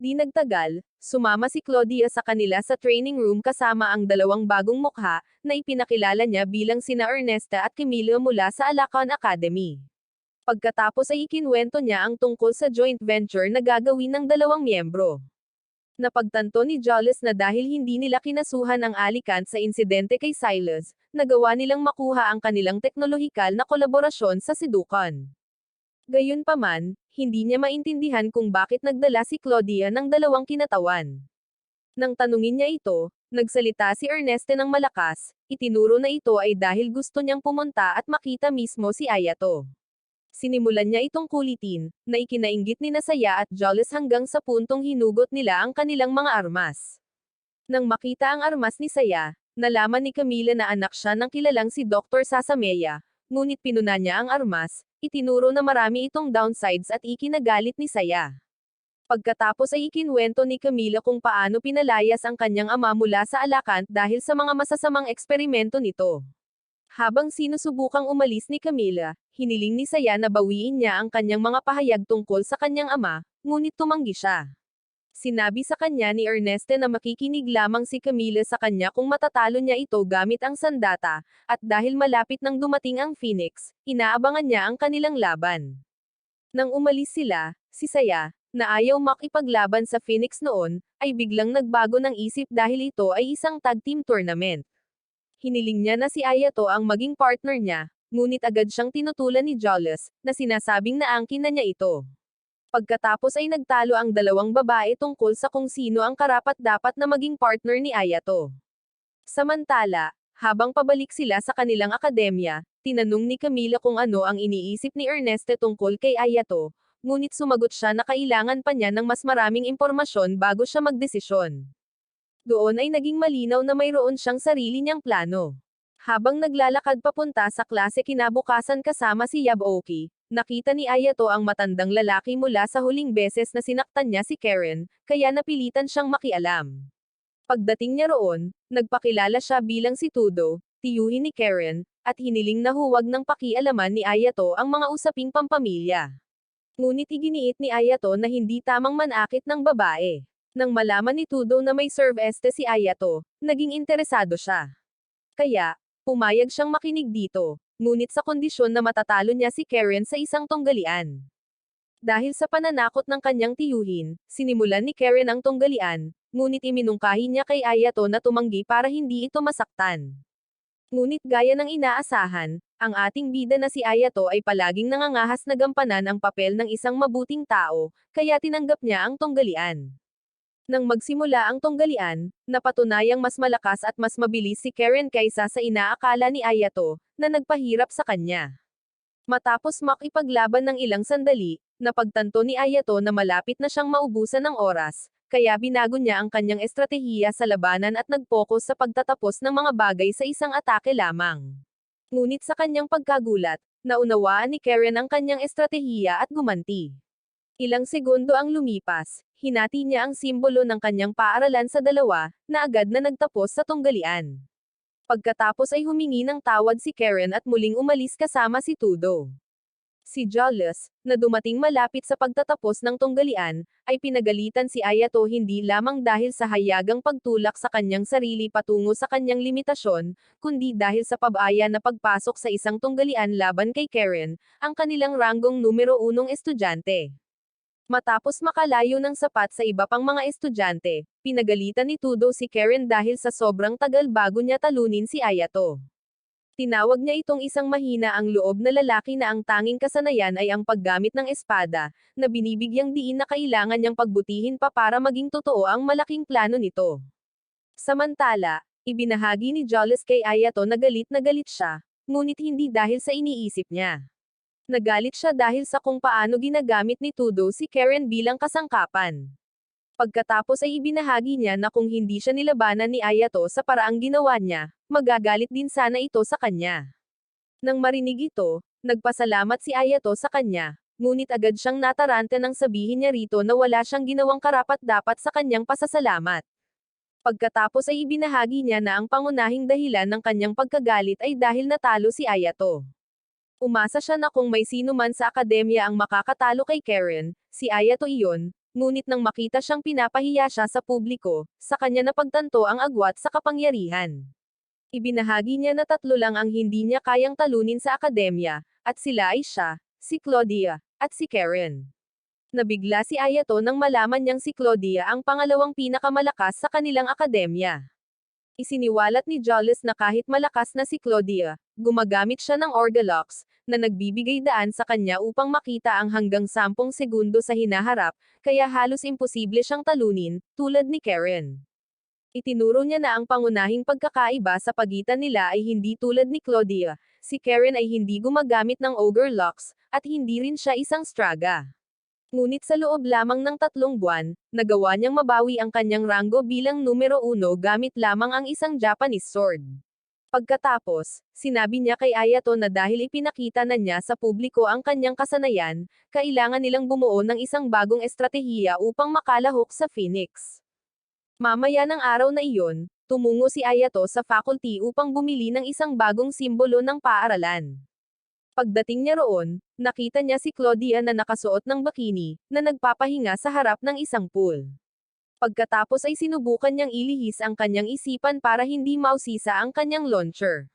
Di nagtagal, sumama si Claudia sa kanila sa training room kasama ang 2 bagong mukha, na ipinakilala niya bilang sina Ernesta at Camilo mula sa Alacon Academy. Pagkatapos ay ikinwento niya ang tungkol sa joint venture na gagawin ng 2 miyembro. Napagtanto ni Julius na dahil hindi nila kinasuhan ang Alicant sa insidente kay Silas, nagawa nilang makuha ang kanilang teknolohikal na kolaborasyon sa Sidukan. Gayunpaman, hindi niya maintindihan kung bakit nagdala si Claudia ng 2 kinatawan. Nang tanungin niya ito, nagsalita si Erneste ng malakas, itinuro na ito ay dahil gusto niyang pumunta at makita mismo si Ayato. Sinimulan niya itong kulitin, na ikinainggit ni Saya at Julius hanggang sa puntong hinugot nila ang kanilang mga armas. Nang makita ang armas ni Saya, nalaman ni Camila na anak siya ng kilalang si Dr. Sasameya, ngunit pinuna niya ang armas, itinuro na marami itong downsides at ikinagalit ni Saya. Pagkatapos ay ikinwento ni Camila kung paano pinalayas ang kanyang ama mula sa Alacant dahil sa mga masasamang eksperimento nito. Habang sinusubukang umalis ni Camila, hiniling ni Saya na bawiin niya ang kanyang mga pahayag tungkol sa kanyang ama, ngunit tumanggi siya. Sinabi sa kanya ni Erneste na makikinig lamang si Camila sa kanya kung matatalo niya ito gamit ang sandata, at dahil malapit nang dumating ang Phoenix, inaabangan niya ang kanilang laban. Nang umalis sila, si Saya, na ayaw makipaglaban sa Phoenix noon, ay biglang nagbago ng isip dahil ito ay isang tag team tournament. Hiniling niya na si Ayato ang maging partner niya, ngunit agad siyang tinutulan ni Julius, na sinasabing naangkin na niya ito. Pagkatapos ay nagtalo ang 2 babae tungkol sa kung sino ang karapat-dapat na maging partner ni Ayato. Samantala, habang pabalik sila sa kanilang akademya, tinanong ni Camila kung ano ang iniisip ni Erneste tungkol kay Ayato, ngunit sumagot siya na kailangan pa niya ng mas maraming impormasyon bago siya magdesisyon. Doon ay naging malinaw na mayroon siyang sarili niyang plano. Habang naglalakad papunta sa klase kinabukasan kasama si Yaboki, nakita ni Ayato ang matandang lalaki mula sa huling beses na sinaktan niya si Karen, kaya napilitan siyang makialam. Pagdating niya roon, nagpakilala siya bilang si Tudo, tiyuhin ni Karen, at hiniling na huwag nang pakialaman ni Ayato ang mga usaping pampamilya. Ngunit iginiit ni Ayato na hindi tamang manakit ng babae. Nang malaman ni Tudo na may serveste si Ayato, naging interesado siya. Kaya, pumayag siyang makinig dito, ngunit sa kondisyon na matatalo niya si Karen sa isang tunggalian. Dahil sa pananakot ng kanyang tiyuhin, sinimulan ni Karen ang tunggalian, ngunit iminungkahi niya kay Ayato na tumanggi para hindi ito masaktan. Ngunit gaya ng inaasahan, ang ating bida na si Ayato ay palaging nangangahas na gampanan ang papel ng isang mabuting tao, kaya tinanggap niya ang tunggalian. Nang magsimula ang tunggalian, napatunayang mas malakas at mas mabilis si Karen kaysa sa inaakala ni Ayato, na nagpahirap sa kanya. Matapos makipaglaban ng ilang sandali, napagtanto ni Ayato na malapit na siyang maubusan ng oras, kaya binago niya ang kanyang estratehiya sa labanan at nag-focus sa pagtatapos ng mga bagay sa isang atake lamang. Ngunit sa kanyang pagkagulat, naunawaan ni Karen ang kanyang estratehiya at gumanti. Ilang segundo ang lumipas, hinati niya ang simbolo ng kanyang paaralan sa dalawa, na agad na nagtapos sa tunggalian. Pagkatapos ay humingi ng tawad si Karen at muling umalis kasama si Tudo. Si Julius, na dumating malapit sa pagtatapos ng tunggalian, ay pinagalitan si Ayato hindi lamang dahil sa hayagang pagtulak sa kanyang sarili patungo sa kanyang limitasyon, kundi dahil sa pabaya na pagpasok sa isang tunggalian laban kay Karen, ang kanilang ranggong numero 1 estudyante. Matapos makalayo ng sapat sa iba pang mga estudyante, pinagalitan ni Tudo si Karen dahil sa sobrang tagal bago niya talunin si Ayato. Tinawag niya itong isang mahina ang loob na lalaki na ang tanging kasanayan ay ang paggamit ng espada, na binibigyang diin na kailangan niyang pagbutihin pa para maging totoo ang malaking plano nito. Samantala, ibinahagi ni Julius kay Ayato na galit siya, ngunit hindi dahil sa iniisip niya. Nagalit siya dahil sa kung paano ginagamit ni Tudo si Karen bilang kasangkapan. Pagkatapos ay ibinahagi niya na kung hindi siya nilabanan ni Ayato sa paraang ginawa niya, magagalit din sana ito sa kanya. Nang marinig ito, nagpasalamat si Ayato sa kanya, ngunit agad siyang nataranta nang sabihin niya rito na wala siyang ginawang karapat-dapat sa kanyang pasasalamat. Pagkatapos ay ibinahagi niya na ang pangunahing dahilan ng kanyang pagkagalit ay dahil natalo si Ayato. Umasa siya na kung may sino man sa akademya ang makakatalo kay Karen, si Ayato iyon, ngunit nang makita siyang pinapahiya siya sa publiko, sa kanya napagtanto ang agwat sa kapangyarihan. Ibinahagi niya na 3 lang ang hindi niya kayang talunin sa akademya, at sila ay siya, si Claudia, at si Karen. Nabigla si Ayato nang malaman niyang si Claudia ang pangalawang pinakamalakas sa kanilang akademya. Isiniwalat ni Julius na kahit malakas na si Claudia, gumagamit siya ng Orgalox, na nagbibigay daan sa kanya upang makita ang hanggang 10 segundo sa hinaharap, kaya halos imposible siyang talunin, tulad ni Karen. Itinuro niya na ang pangunahing pagkakaiba sa pagitan nila ay hindi tulad ni Claudia, si Karen ay hindi gumagamit ng Ogre Locks, at hindi rin siya isang Straga. Ngunit sa loob lamang ng 3 buwan, nagawa niyang mabawi ang kanyang ranggo bilang numero 1 gamit lamang ang isang Japanese sword. Pagkatapos, sinabi niya kay Ayato na dahil ipinakita na niya sa publiko ang kanyang kasanayan, kailangan nilang bumuo ng isang bagong estratehiya upang makalahok sa Phoenix. Mamaya ng araw na iyon, tumungo si Ayato sa faculty upang bumili ng isang bagong simbolo ng paaralan. Pagdating niya roon, nakita niya si Claudia na nakasuot ng bikini, na nagpapahinga sa harap ng isang pool. Pagkatapos ay sinubukan niyang ilihis ang kanyang isipan para hindi mausisa ang kanyang launcher.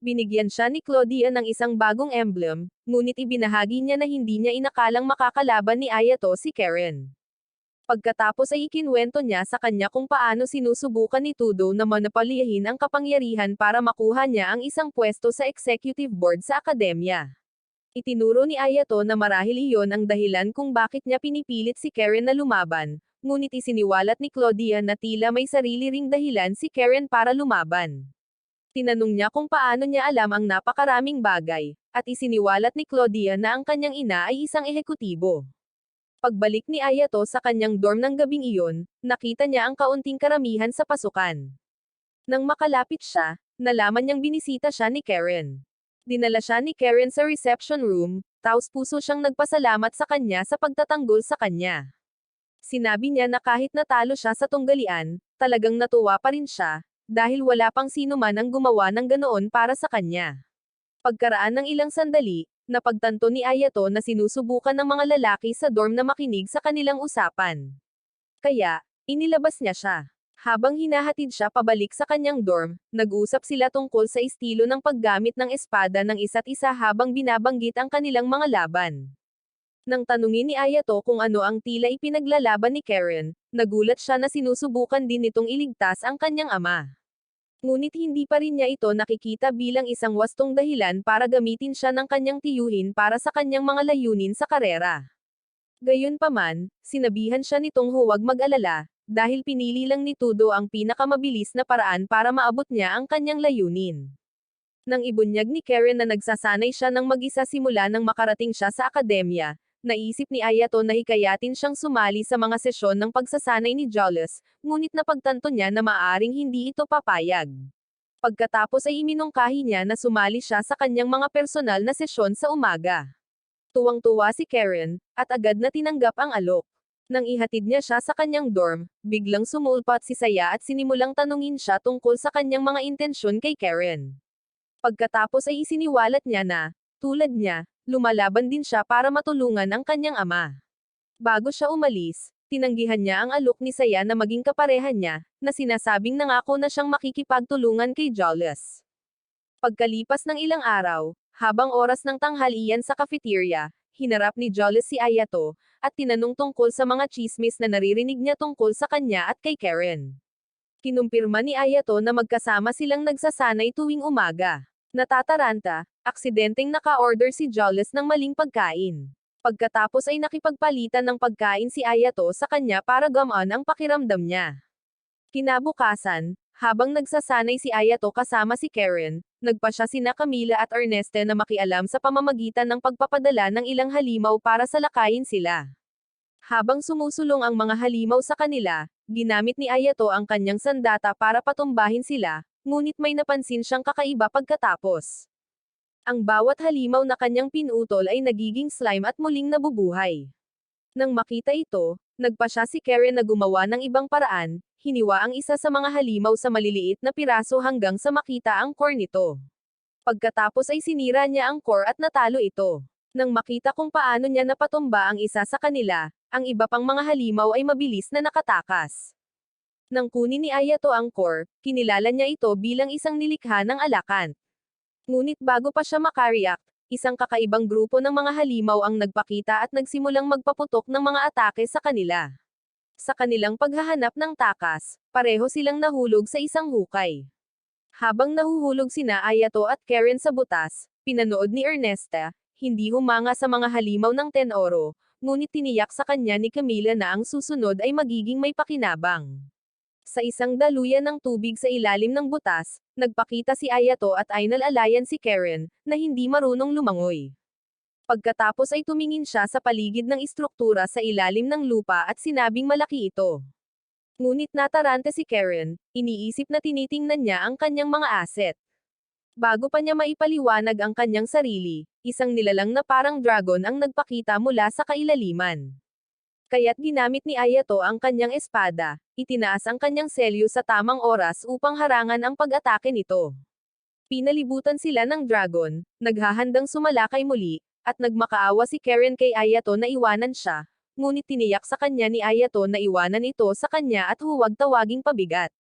Binigyan siya ni Claudia ng isang bagong emblem, ngunit ibinahagi niya na hindi niya inakalang makakalaban ni Ayato si Karen. Pagkatapos ay ikinwento niya sa kanya kung paano sinusubukan ni Tudo na monopolyahin ang kapangyarihan para makuha niya ang isang pwesto sa executive board sa akademya. Itinuro ni Ayato na marahil iyon ang dahilan kung bakit niya pinipilit si Karen na lumaban, ngunit isiniwalat ni Claudia na tila may sarili ring dahilan si Karen para lumaban. Tinanong niya kung paano niya alam ang napakaraming bagay, at isiniwalat ni Claudia na ang kanyang ina ay isang ehekutibo. Pagbalik ni Ayato sa kanyang dorm ng gabing iyon, nakita niya ang kaunting karamihan sa pasukan. Nang makalapit siya, nalaman niyang binisita siya ni Karen. Dinala siya ni Karen sa reception room, taos-puso siyang nagpasalamat sa kanya sa pagtatanggol sa kanya. Sinabi niya na kahit natalo siya sa tunggalian, talagang natuwa pa rin siya, dahil wala pang sino man ang gumawa ng ganoon para sa kanya. Pagkaraan ng ilang sandali, napagtanto ni Ayato na sinusubukan ng mga lalaki sa dorm na makinig sa kanilang usapan. Kaya, inilabas niya siya. Habang hinahatid siya pabalik sa kanyang dorm, nag-usap sila tungkol sa estilo ng paggamit ng espada ng isa't isa habang binabanggit ang kanilang mga laban. Nang tanungin ni Ayato kung ano ang tila ipinaglalaban ni Karen, nagulat siya na sinusubukan din nitong iligtas ang kanyang ama. Ngunit hindi pa rin niya ito nakikita bilang isang wastong dahilan para gamitin siya ng kanyang tiyuhin para sa kanyang mga layunin sa karera. Gayunpaman, sinabihan siya nitong huwag mag-alala, dahil pinili lang ni Tudo ang pinakamabilis na paraan para maabot niya ang kanyang layunin. Nang ibunyag ni Karen na nagsasanay siya ng mag-isa simula nang makarating siya sa akademya, naisip ni Ayato na hikayatin siyang sumali sa mga sesyon ng pagsasanay ni Jolus, ngunit napagtanto niya na maaring hindi ito papayag. Pagkatapos ay iminungkahi niya na sumali siya sa kanyang mga personal na sesyon sa umaga. Tuwang-tuwa si Karen, at agad na tinanggap ang alok. Nang ihatid niya siya sa kanyang dorm, biglang sumulpat si Saya at sinimulang tanungin siya tungkol sa kanyang mga intensyon kay Karen. Pagkatapos ay isiniwalat niya na, tulad niya, lumalaban din siya para matulungan ang kanyang ama. Bago siya umalis, tinanggihan niya ang alok ni Saya na maging kaparehan niya, na sinasabing nangako na siyang makikipagtulungan kay Jolus. Pagkalipas ng ilang araw, habang oras ng tanghalian sa cafeteria, hinarap ni Jolus si Ayato, at tinanong tungkol sa mga chismis na naririnig niya tungkol sa kanya at kay Karen. Kinumpirma ni Ayato na magkasama silang nagsasanay tuwing umaga. Natataranta, aksidenteng naka-order si Jolus ng maling pagkain. Pagkatapos ay nakipagpalitan ng pagkain si Ayato sa kanya para gamaan ang pakiramdam niya. Kinabukasan, habang nagsasanay si Ayato kasama si Karen, nagpa siya sina Camila at Erneste na makialam sa pamamagitan ng pagpapadala ng ilang halimaw para salakayin sila. Habang sumusulong ang mga halimaw sa kanila, ginamit ni Ayato ang kanyang sandata para patumbahin sila, ngunit may napansin siyang kakaiba pagkatapos. Ang bawat halimaw na kanyang pinutol ay nagiging slime at muling nabubuhay. Nang makita ito, nagpa siya si Karen na gumawa ng ibang paraan, hiniwa ang isa sa mga halimaw sa maliliit na piraso hanggang sa makita ang core nito. Pagkatapos ay sinira niya ang core at natalo ito. Nang makita kung paano niya napatumba ang isa sa kanila, ang iba pang mga halimaw ay mabilis na nakatakas. Nang kunin ni Ayato ang core, kinilala niya ito bilang isang nilikha ng alakant. Ngunit bago pa siya makariyak, isang kakaibang grupo ng mga halimaw ang nagpakita at nagsimulang magpaputok ng mga atake sa kanila. Sa kanilang paghahanap ng takas, pareho silang nahulog sa isang hukay. Habang nahuhulog sina Ayato at Karen sa butas, pinanood ni Ernesta, hindi humanga sa mga halimaw ng 10 oro, ngunit tiniyak sa kanya ni Camila na ang susunod ay magiging may pakinabang. Sa isang daluyan ng tubig sa ilalim ng butas, nagpakita si Ayato at ainal-alayan si Karen, na hindi marunong lumangoy. Pagkatapos ay tumingin siya sa paligid ng istruktura sa ilalim ng lupa at sinabing malaki ito. Ngunit natarante si Karen, iniisip na tinitingnan niya ang kanyang mga asset. Bago pa niya maipaliwanag ang kanyang sarili, isang nilalang na parang dragon ang nagpakita mula sa kailaliman. Kaya't ginamit ni Ayato ang kanyang espada, itinaas ang kanyang selyo sa tamang oras upang harangan ang pag-atake nito. Pinalibutan sila ng dragon, naghahandang sumalakay muli, at nagmakaawa si Karen kay Ayato na iwanan siya, ngunit tiniyak sa kanya ni Ayato na iwanan ito sa kanya at huwag tawaging pabigat.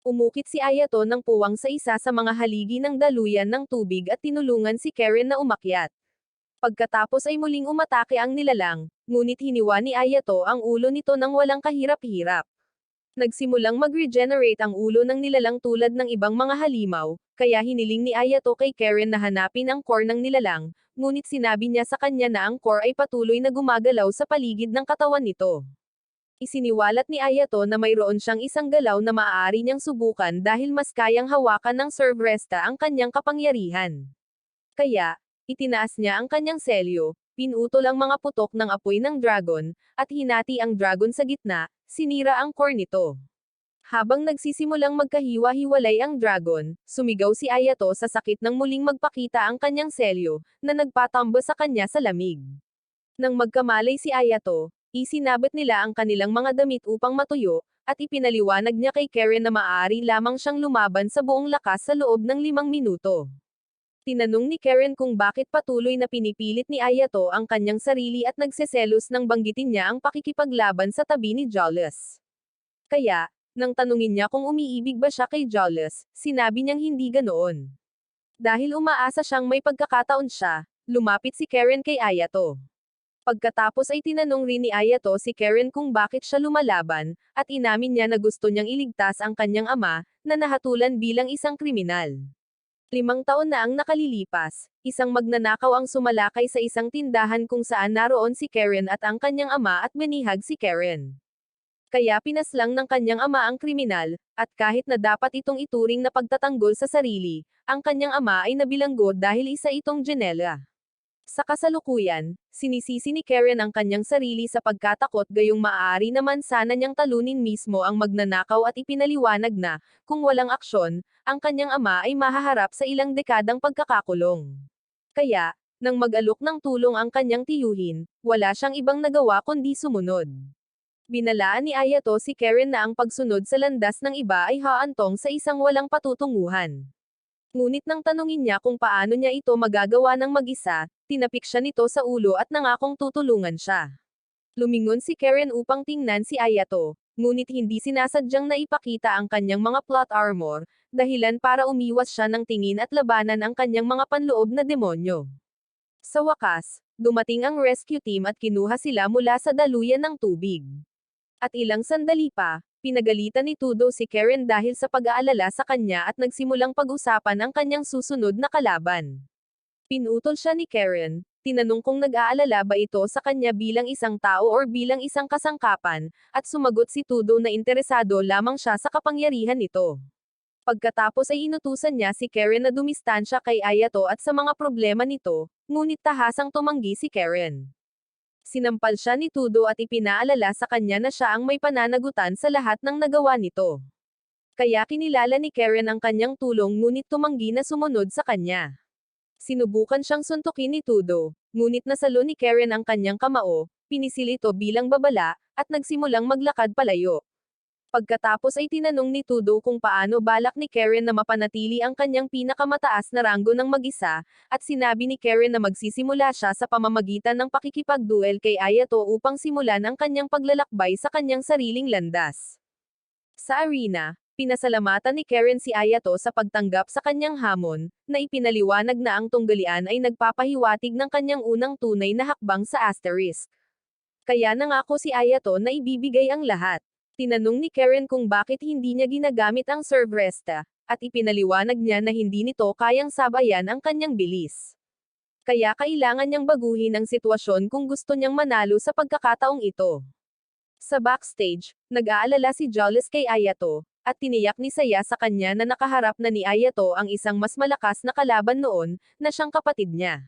Umukit si Ayato ng puwang sa isa sa mga haligi ng daluyan ng tubig at tinulungan si Karen na umakyat. Pagkatapos ay muling umatake ang nilalang, ngunit hiniwa ni Ayato ang ulo nito ng walang kahirap-hirap. Nagsimulang mag-regenerate ang ulo ng nilalang tulad ng ibang mga halimaw, kaya hiniling ni Ayato kay Karen na hanapin ang core ng nilalang, ngunit sinabi niya sa kanya na ang core ay patuloy na gumagalaw sa paligid ng katawan nito. Isiniwalat ni Ayato na mayroon siyang isang galaw na maaari niyang subukan dahil mas kayang hawakan ng Servresta ang kanyang kapangyarihan. Kaya, itinaas niya ang kanyang selyo, pinutol ang mga putok ng apoy ng dragon, at hinati ang dragon sa gitna, sinira ang core nito. Habang nagsisimulang magkahiwa-hiwalay ang dragon, sumigaw si Ayato sa sakit nang muling magpakita ang kanyang selyo, na nagpatambo sa kanya sa lamig. Nang magkamalay si Ayato, isinabit nila ang kanilang mga damit upang matuyo, at ipinaliwanag niya kay Karen na maaari lamang siyang lumaban sa buong lakas sa loob ng 5 minuto. Tinanong ni Karen kung bakit patuloy na pinipilit ni Ayato ang kanyang sarili at nagseselos nang banggitin niya ang pakikipaglaban sa tabi ni Jolus. Kaya, nang tanungin niya kung umiibig ba siya kay Jolus, sinabi niyang hindi ganoon. Dahil umaasa siyang may pagkakataon siya, lumapit si Karen kay Ayato. Pagkatapos ay tinanong rin ni Ayato si Karen kung bakit siya lumalaban, at inamin niya na gusto niyang iligtas ang kanyang ama, na nahatulan bilang isang kriminal. 5 taon na ang nakalilipas, isang magnanakaw ang sumalakay sa isang tindahan kung saan naroon si Karen at ang kanyang ama at binihag si Karen. Kaya pinaslang ng kanyang ama ang kriminal, at kahit na dapat itong ituring na pagtatanggol sa sarili, ang kanyang ama ay nabilanggo dahil isa itong Janela. Sa kasalukuyan, sinisisi ni Karen ang kanyang sarili sa pagkatakot gayong maaari naman sana niyang talunin mismo ang magnanakaw at ipinaliwanag na, kung walang aksyon, ang kanyang ama ay mahaharap sa ilang dekadang pagkakakulong. Kaya, nang mag-alok ng tulong ang kanyang tiyuhin, wala siyang ibang nagawa kundi sumunod. Binalaan ni Ayato si Karen na ang pagsunod sa landas ng iba ay haantong sa isang walang patutunguhan. Ngunit nang tanungin niya kung paano niya ito magagawa ng mag-isa, tinapik siya nito sa ulo at nangakong tutulungan siya. Lumingon si Karen upang tingnan si Ayato, ngunit hindi sinasadyang naipakita ang kanyang mga plot armor, dahilan para umiwas siya ng tingin at labanan ang kanyang mga panloob na demonyo. Sa wakas, dumating ang rescue team at kinuha sila mula sa daluyan ng tubig. At ilang sandali pa, pinagalitan ni Tudo si Karen dahil sa pag-aalala sa kanya at nagsimulang pag-usapan ang kanyang susunod na kalaban. Pinutol siya ni Karen, tinanong kung nag-aalala ba ito sa kanya bilang isang tao or bilang isang kasangkapan, at sumagot si Tudo na interesado lamang siya sa kapangyarihan nito. Pagkatapos ay inutusan niya si Karen na dumistansya kay Ayato at sa mga problema nito, ngunit tahasang tumanggi si Karen. Sinampal siya ni Tudo at ipinaalala sa kanya na siya ang may pananagutan sa lahat ng nagawa nito. Kaya kinilala ni Karen ang kanyang tulong ngunit tumanggi na sumunod sa kanya. Sinubukan siyang suntukin ni Tudo, ngunit nasalo ni Karen ang kanyang kamao, pinisil ito bilang babala, at nagsimulang maglakad palayo. Pagkatapos ay tinanong ni Tudo kung paano balak ni Karen na mapanatili ang kanyang pinakamataas na ranggo ng mag-isa, at sinabi ni Karen na magsisimula siya sa pamamagitan ng pakikipagduel kay Ayato upang simulan ang kanyang paglalakbay sa kanyang sariling landas. Sa arena, pinasalamatan ni Karen si Ayato sa pagtanggap sa kanyang hamon, na ipinaliwanag na ang tunggalian ay nagpapahiwatig ng kanyang unang tunay na hakbang sa Asterisk. Kaya nangako si Ayato na ibibigay ang lahat. Tinanong ni Karen kung bakit hindi niya ginagamit ang Servresta, at ipinaliwanag niya na hindi nito kayang sabayan ang kanyang bilis. Kaya kailangan niyang baguhin ang sitwasyon kung gusto niyang manalo sa pagkakataong ito. Sa backstage, nag-aalala si Jolles kay Ayato, at tiniyak ni Saya sa kanya na nakaharap na ni Ayato ang isang mas malakas na kalaban noon, na siyang kapatid niya.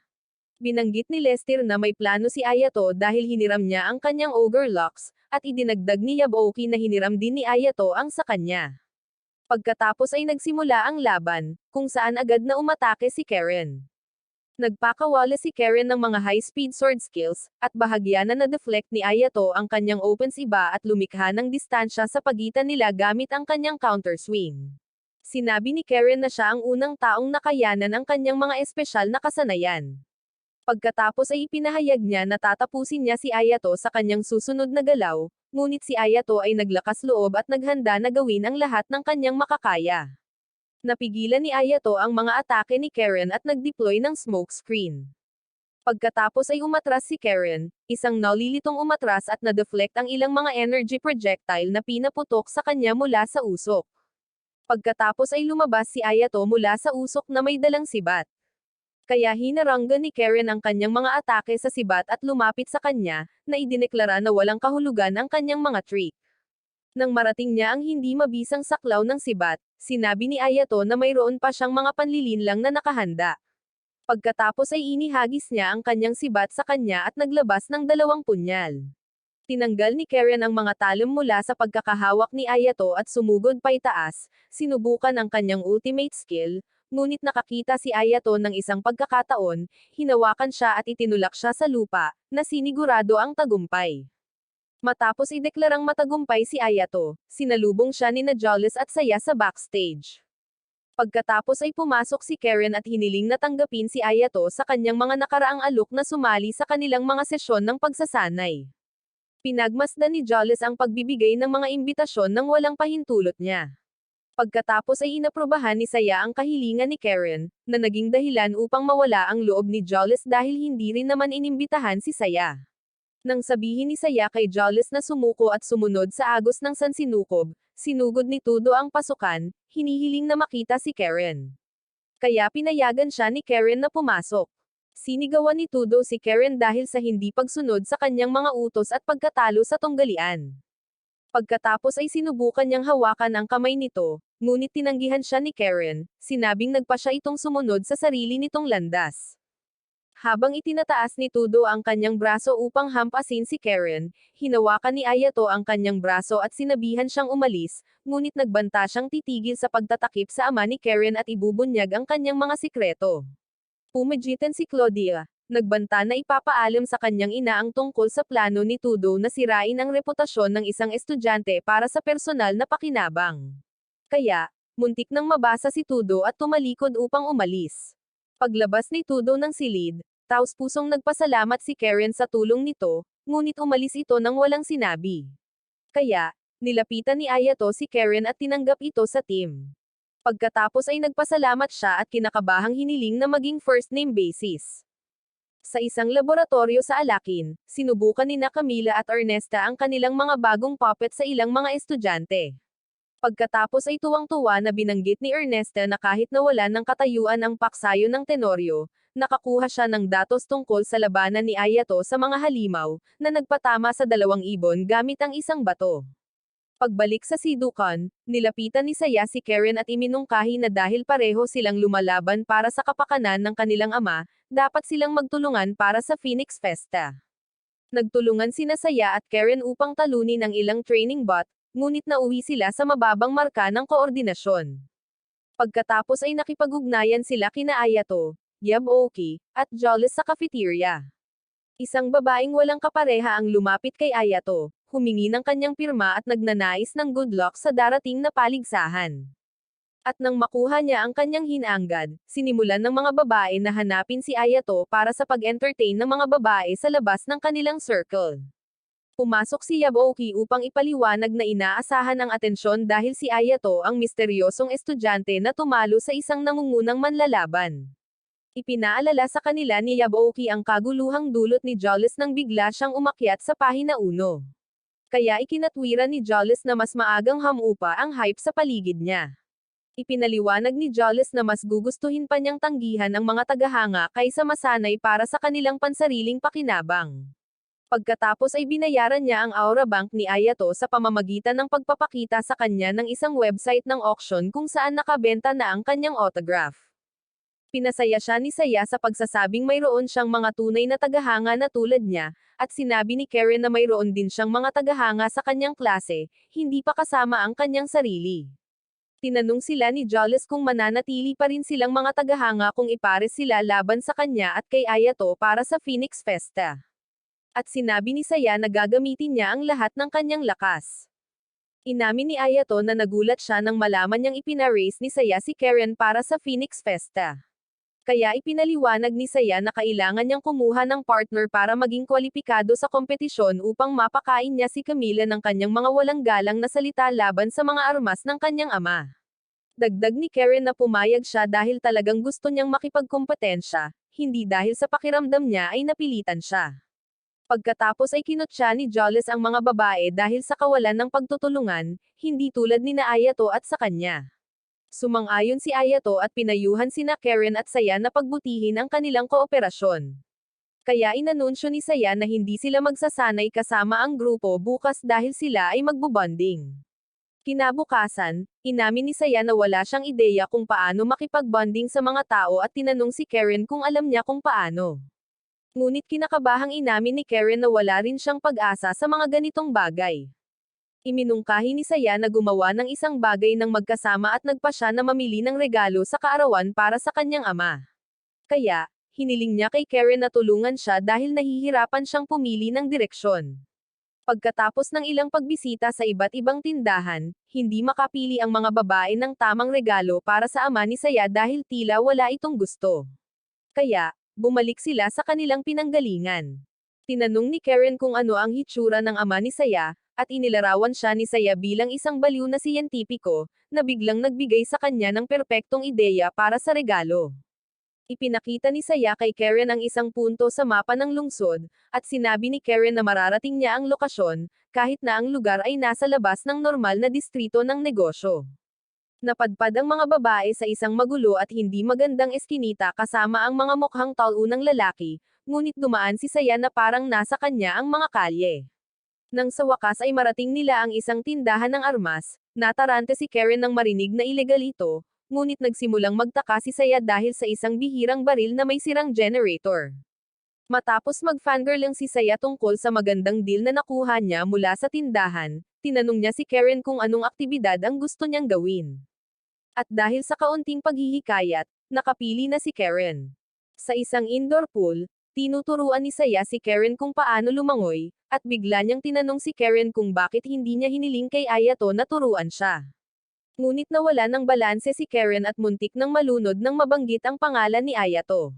Binanggit ni Lester na may plano si Ayato dahil hiniram niya ang kanyang Ogre Locks, at idinagdag ni Yabuki na hiniram din ni Ayato ang sa kanya. Pagkatapos ay nagsimula ang laban, kung saan agad na umatake si Karen. Nagpakawala si Karen ng mga high-speed sword skills, at bahagya na na-deflect ni Ayato ang kanyang opens iba at lumikha ng distansya sa pagitan nila gamit ang kanyang counter swing. Sinabi ni Karen na siya ang unang taong nakayanan ang kanyang mga espesyal na kasanayan. Pagkatapos ay ipinahayag niya na tatapusin niya si Ayato sa kanyang susunod na galaw, ngunit si Ayato ay naglakas loob at naghanda na gawin ang lahat ng kanyang makakaya. Napigilan ni Ayato ang mga atake ni Karen at nag-deploy ng smoke screen. Pagkatapos ay umatras si Karen, isang nalilitong umatras at na-deflect ang ilang mga energy projectile na pinaputok sa kanya mula sa usok. Pagkatapos ay lumabas si Ayato mula sa usok na may dalang sibat. Kaya hinaranggan ni Karen ang kanyang mga atake sa sibat at lumapit sa kanya, na idineklara na walang kahulugan ang kanyang mga trick. Nang marating niya ang hindi mabisang saklaw ng sibat, sinabi ni Ayato na mayroon pa siyang mga panlilinlang na nakahanda. Pagkatapos ay inihagis niya ang kanyang sibat sa kanya at naglabas ng 2 punyal. Tinanggal ni Karen ang mga talon mula sa pagkakahawak ni Ayato at sumugod paitaas, sinubukan ang kanyang ultimate skill, ngunit nakakita si Ayato ng isang pagkakataon, hinawakan siya at itinulak siya sa lupa, na sinigurado ang tagumpay. Matapos ideklarang matagumpay si Ayato, sinalubong siya ni Jolles at Saya sa backstage. Pagkatapos ay pumasok si Karen at hiniling na tanggapin si Ayato sa kanyang mga nakaraang alok na sumali sa kanilang mga sesyon ng pagsasanay. Pinagmasdan ni Jolles ang pagbibigay ng mga imbitasyon nang walang pahintulot niya. Pagkatapos ay inaprobahan ni Saya ang kahilingan ni Karen, na naging dahilan upang mawala ang loob ni Jolles dahil hindi rin naman inimbitahan si Saya. Nang sabihin ni Saya kay Jolles na sumuko at sumunod sa agos ng sansinukob, sinugod ni Tudo ang pasukan, hinihiling na makita si Karen. Kaya pinayagan siya ni Karen na pumasok. Sinigawan ni Tudo si Karen dahil sa hindi pagsunod sa kanyang mga utos at pagkatalo sa tunggalian. Pagkatapos ay sinubukan niyang hawakan ang kamay nito, ngunit tinanggihan siya ni Karen, sinabing nagpa siya itong sumunod sa sarili nitong landas. Habang itinataas ni Tudo ang kanyang braso upang hampasin si Karen, hinawakan ni Ayato ang kanyang braso at sinabihan siyang umalis, ngunit nagbanta siyang titigil sa pagtatakip sa ama ni Karen at ibubunyag ang kanyang mga sikreto. Pumagitan si Claudia, nagbanta na ipapaalam sa kanyang ina ang tungkol sa plano ni Tudo na sirain ang reputasyon ng isang estudyante para sa personal na pakinabang. Kaya, muntik nang mabasa si Tudo at tumalikod upang umalis. Paglabas ni Tudo ng silid, taos-pusong nagpasalamat si Karen sa tulong nito, ngunit umalis ito nang walang sinabi. Kaya, nilapitan ni Ayato si Karen at tinanggap ito sa team. Pagkatapos ay nagpasalamat siya at kinakabahang hiniling na maging first name basis. Sa isang laboratorio sa Alakin, sinubukan ni Camila at Ernesta ang kanilang mga bagong puppet sa ilang mga estudyante. Pagkatapos ay tuwang-tuwa na binanggit ni Ernesta na kahit nawalan ng katayuan ang paksayo ng Tenorio, nakakuha siya ng datos tungkol sa labanan ni Ayato sa mga halimaw, na nagpatama sa 2 ibon gamit ang isang bato. Pagbalik sa Sidukan, nilapitan ni Saya si Karen at iminungkahi na dahil pareho silang lumalaban para sa kapakanan ng kanilang ama, dapat silang magtulungan para sa Phoenix Festa. Nagtulungan sina Saya at Karen upang talunin ang ilang training bot, ngunit nauwi sila sa mababang marka ng koordinasyon. Pagkatapos ay nakipag-ugnayan sila kina Ayato, Yaboki, at Jolles sa cafeteria. Isang babaeng walang kapareha ang lumapit kay Ayato, humingi ng kanyang pirma at nagnanais ng good luck sa darating na paligsahan. At nang makuha niya ang kanyang hinanggad, sinimulan ng mga babae na hanapin si Ayato para sa pag-entertain ng mga babae sa labas ng kanilang circle. Pumasok si Yaboki upang ipaliwanag na inaasahan ang atensyon dahil si Ayato ang misteryosong estudyante na tumalo sa isang nangungunang manlalaban. Ipinaalala sa kanila ni Yaboki ang kaguluhang dulot ni Jolles nang bigla siyang umakyat sa pahina 1. Kaya ikinatwiran ni Jolles na mas maagang hamupa ang hype sa paligid niya. Ipinaliwanag ni Jolles na mas gugustuhin pa niyang tanggihan ang mga tagahanga kaysa masanay para sa kanilang pansariling pakinabang. Pagkatapos ay binayaran niya ang Aura Bank ni Ayato sa pamamagitan ng pagpapakita sa kanya ng isang website ng auction kung saan nakabenta na ang kanyang autograph. Pinasaya siya ni Saya sa pagsasabing mayroon siyang mga tunay na tagahanga na tulad niya, at sinabi ni Karen na mayroon din siyang mga tagahanga sa kanyang klase, hindi pa kasama ang kanyang sarili. Tinanong sila ni Jolles kung mananatili pa rin silang mga tagahanga kung ipares sila laban sa kanya at kay Ayato para sa Phoenix Festa. At sinabi ni Saya na gagamitin niya ang lahat ng kanyang lakas. Inamin ni Ayato na nagulat siya nang malaman niyang ipinarace ni Saya si Karen para sa Phoenix Festa. Kaya ipinaliwanag ni Saya na kailangan niyang kumuha ng partner para maging kwalipikado sa kompetisyon upang mapakain niya si Camila ng kanyang mga walang galang na salita laban sa mga armas ng kanyang ama. Dagdag ni Karen na pumayag siya dahil talagang gusto niyang makipagkompetensya, hindi dahil sa pakiramdam niya ay napilitan siya. Pagkatapos ay kinutya ni Jolles ang mga babae dahil sa kawalan ng pagtutulungan, hindi tulad ni Ayato at sa kanya. Sumang-ayon si Ayato at pinayuhan sina Karen at Saya na pagbutihin ang kanilang kooperasyon. Kaya inanunsyo ni Saya na hindi sila magsasanay kasama ang grupo bukas dahil sila ay magbubonding. Kinabukasan, inamin ni Saya na wala siyang ideya kung paano makipagbonding sa mga tao at tinanong si Karen kung alam niya kung paano. Ngunit kinakabahang inamin ni Karen na wala rin siyang pag-asa sa mga ganitong bagay. Iminungkahi ni Saya na gumawa ng isang bagay ng magkasama at nagpa siya na mamili ng regalo sa kaarawan para sa kanyang ama. Kaya, hiniling niya kay Karen na tulungan siya dahil nahihirapan siyang pumili ng direksyon. Pagkatapos ng ilang pagbisita sa iba't ibang tindahan, hindi makapili ang mga babae ng tamang regalo para sa ama ni Saya dahil tila wala itong gusto. Kaya, bumalik sila sa kanilang pinanggalingan. Tinanong ni Karen kung ano ang hitsura ng ama ni Saya, at inilarawan siya ni Saya bilang isang baliw na siyentipiko, na biglang nagbigay sa kanya ng perpektong ideya para sa regalo. Ipinakita ni Saya kay Karen ang isang punto sa mapa ng lungsod, at sinabi ni Karen na mararating niya ang lokasyon, kahit na ang lugar ay nasa labas ng normal na distrito ng negosyo. Napadpad ang mga babae sa isang magulo at hindi magandang eskinita kasama ang mga mukhang talunang lalaki, ngunit dumaan si Saya na parang nasa kanya ang mga kalye. Nang sa wakas ay marating nila ang isang tindahan ng armas, natarante si Karen nang marinig na ilegal ito, ngunit nagsimulang magtaka si Saya dahil sa isang bihirang baril na may sirang generator. Matapos mag-fangirling si Saya tungkol sa magandang deal na nakuha niya mula sa tindahan, tinanong niya si Karen kung anong aktibidad ang gusto niyang gawin. At dahil sa kaunting paghihikayat, nakapili na si Karen. Sa isang indoor pool, tinuturuan ni Saya si Karen kung paano lumangoy, at bigla niyang tinanong si Karen kung bakit hindi niya hiniling kay Ayato na turuan siya. Ngunit nawala ng balanse si Karen at muntik nang malunod nang mabanggit ang pangalan ni Ayato.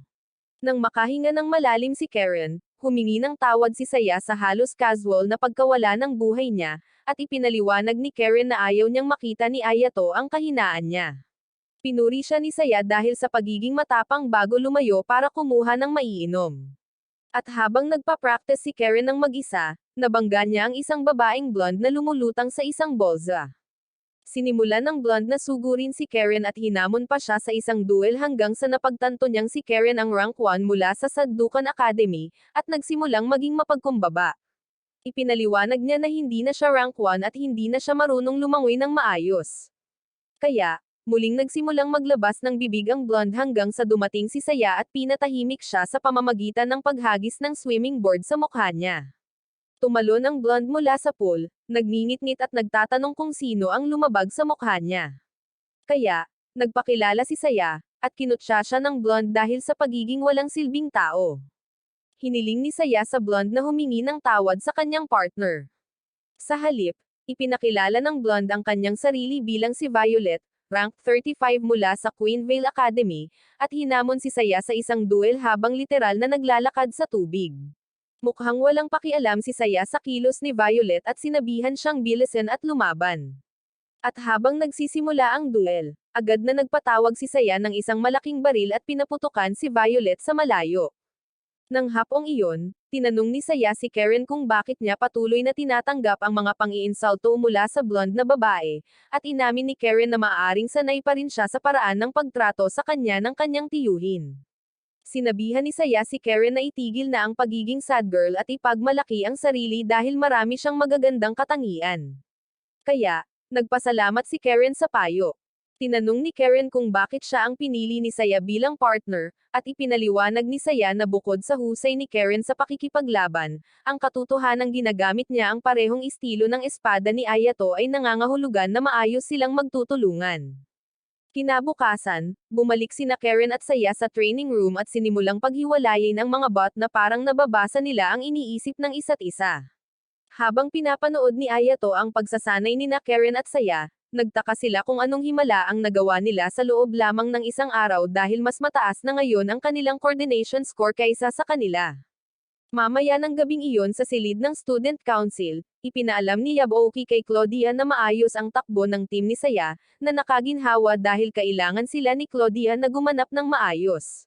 Nang makahinga ng malalim si Karen, humingi ng tawad si Saya sa halos casual na pagkawala ng buhay niya, at ipinaliwanag ni Karen na ayaw niyang makita ni Ayato ang kahinaan niya. Pinuri siya ni Saya dahil sa pagiging matapang bago lumayo para kumuha ng maiinom. At habang nagpa-practice si Karen ng mag-isa, nabangga niya ang isang babaeng blonde na lumulutang sa isang bolsa. Sinimulan ng blonde na sugurin si Karen at hinamon pa siya sa isang duel hanggang sa napagtanto niyang si Karen ang rank 1 mula sa Sadukan Academy, at nagsimulang maging mapagkumbaba. Ipinaliwanag niya na hindi na siya rank 1 at hindi na siya marunong lumangoy ng maayos. Kaya, muling nagsimulang maglabas ng bibig ang blonde hanggang sa dumating si Saya at pinatahimik siya sa pamamagitan ng paghagis ng swimming board sa mukha niya. Tumalon ang blonde mula sa pool, nagngingit-ngit at nagtatanong kung sino ang lumabag sa mukha niya. Kaya, nagpakilala si Saya, at kinutya siya ng blonde dahil sa pagiging walang silbing tao. Hiniling ni Saya sa blonde na humingi ng tawad sa kanyang partner. Sa halip, ipinakilala ng blonde ang kanyang sarili bilang si Violet, rank 35 mula sa Queenvale Academy, at hinamon si Saya sa isang duel habang literal na naglalakad sa tubig. Mukhang walang pakialam si Saya sa kilos ni Violet at sinabihan siyang bilisan at lumaban. At habang nagsisimula ang duel, agad na nagpatawag si Saya ng isang malaking baril at pinaputukan si Violet sa malayo. Nang hapong iyon, tinanong ni Saya si Karen kung bakit niya patuloy na tinatanggap ang mga pang-iinsulto mula sa blonde na babae, at inamin ni Karen na maaaring sanay pa rin siya sa paraan ng pagtrato sa kanya ng kanyang tiyuhin. Sinabihan ni Saya si Karen na itigil na ang pagiging sad girl at ipagmalaki ang sarili dahil marami siyang magagandang katangian. Kaya, nagpasalamat si Karen sa payo. Tinanong ni Karen kung bakit siya ang pinili ni Saya bilang partner, at ipinaliwanag ni Saya na bukod sa husay ni Karen sa pakikipaglaban, ang katotohanang ginagamit niya ang parehong estilo ng espada ni Ayato ay nangangahulugan na maayos silang magtutulungan. Kinabukasan, bumalik sina Karen at Saya sa training room at sinimulang paghiwalayin ang mga bot na parang nababasa nila ang iniisip ng isa't isa. Habang pinapanood ni Ayato ang pagsasanay ni Karen at Saya, nagtaka sila kung anong himala ang nagawa nila sa loob lamang ng isang araw dahil mas mataas na ngayon ang kanilang coordination score kaysa sa kanila. Mamaya ng gabing iyon sa silid ng Student Council, ipinaalam ni Yabuki kay Claudia na maayos ang takbo ng team ni Saya, na nakaginhawa dahil kailangan sila ni Claudia na gumanap ng maayos.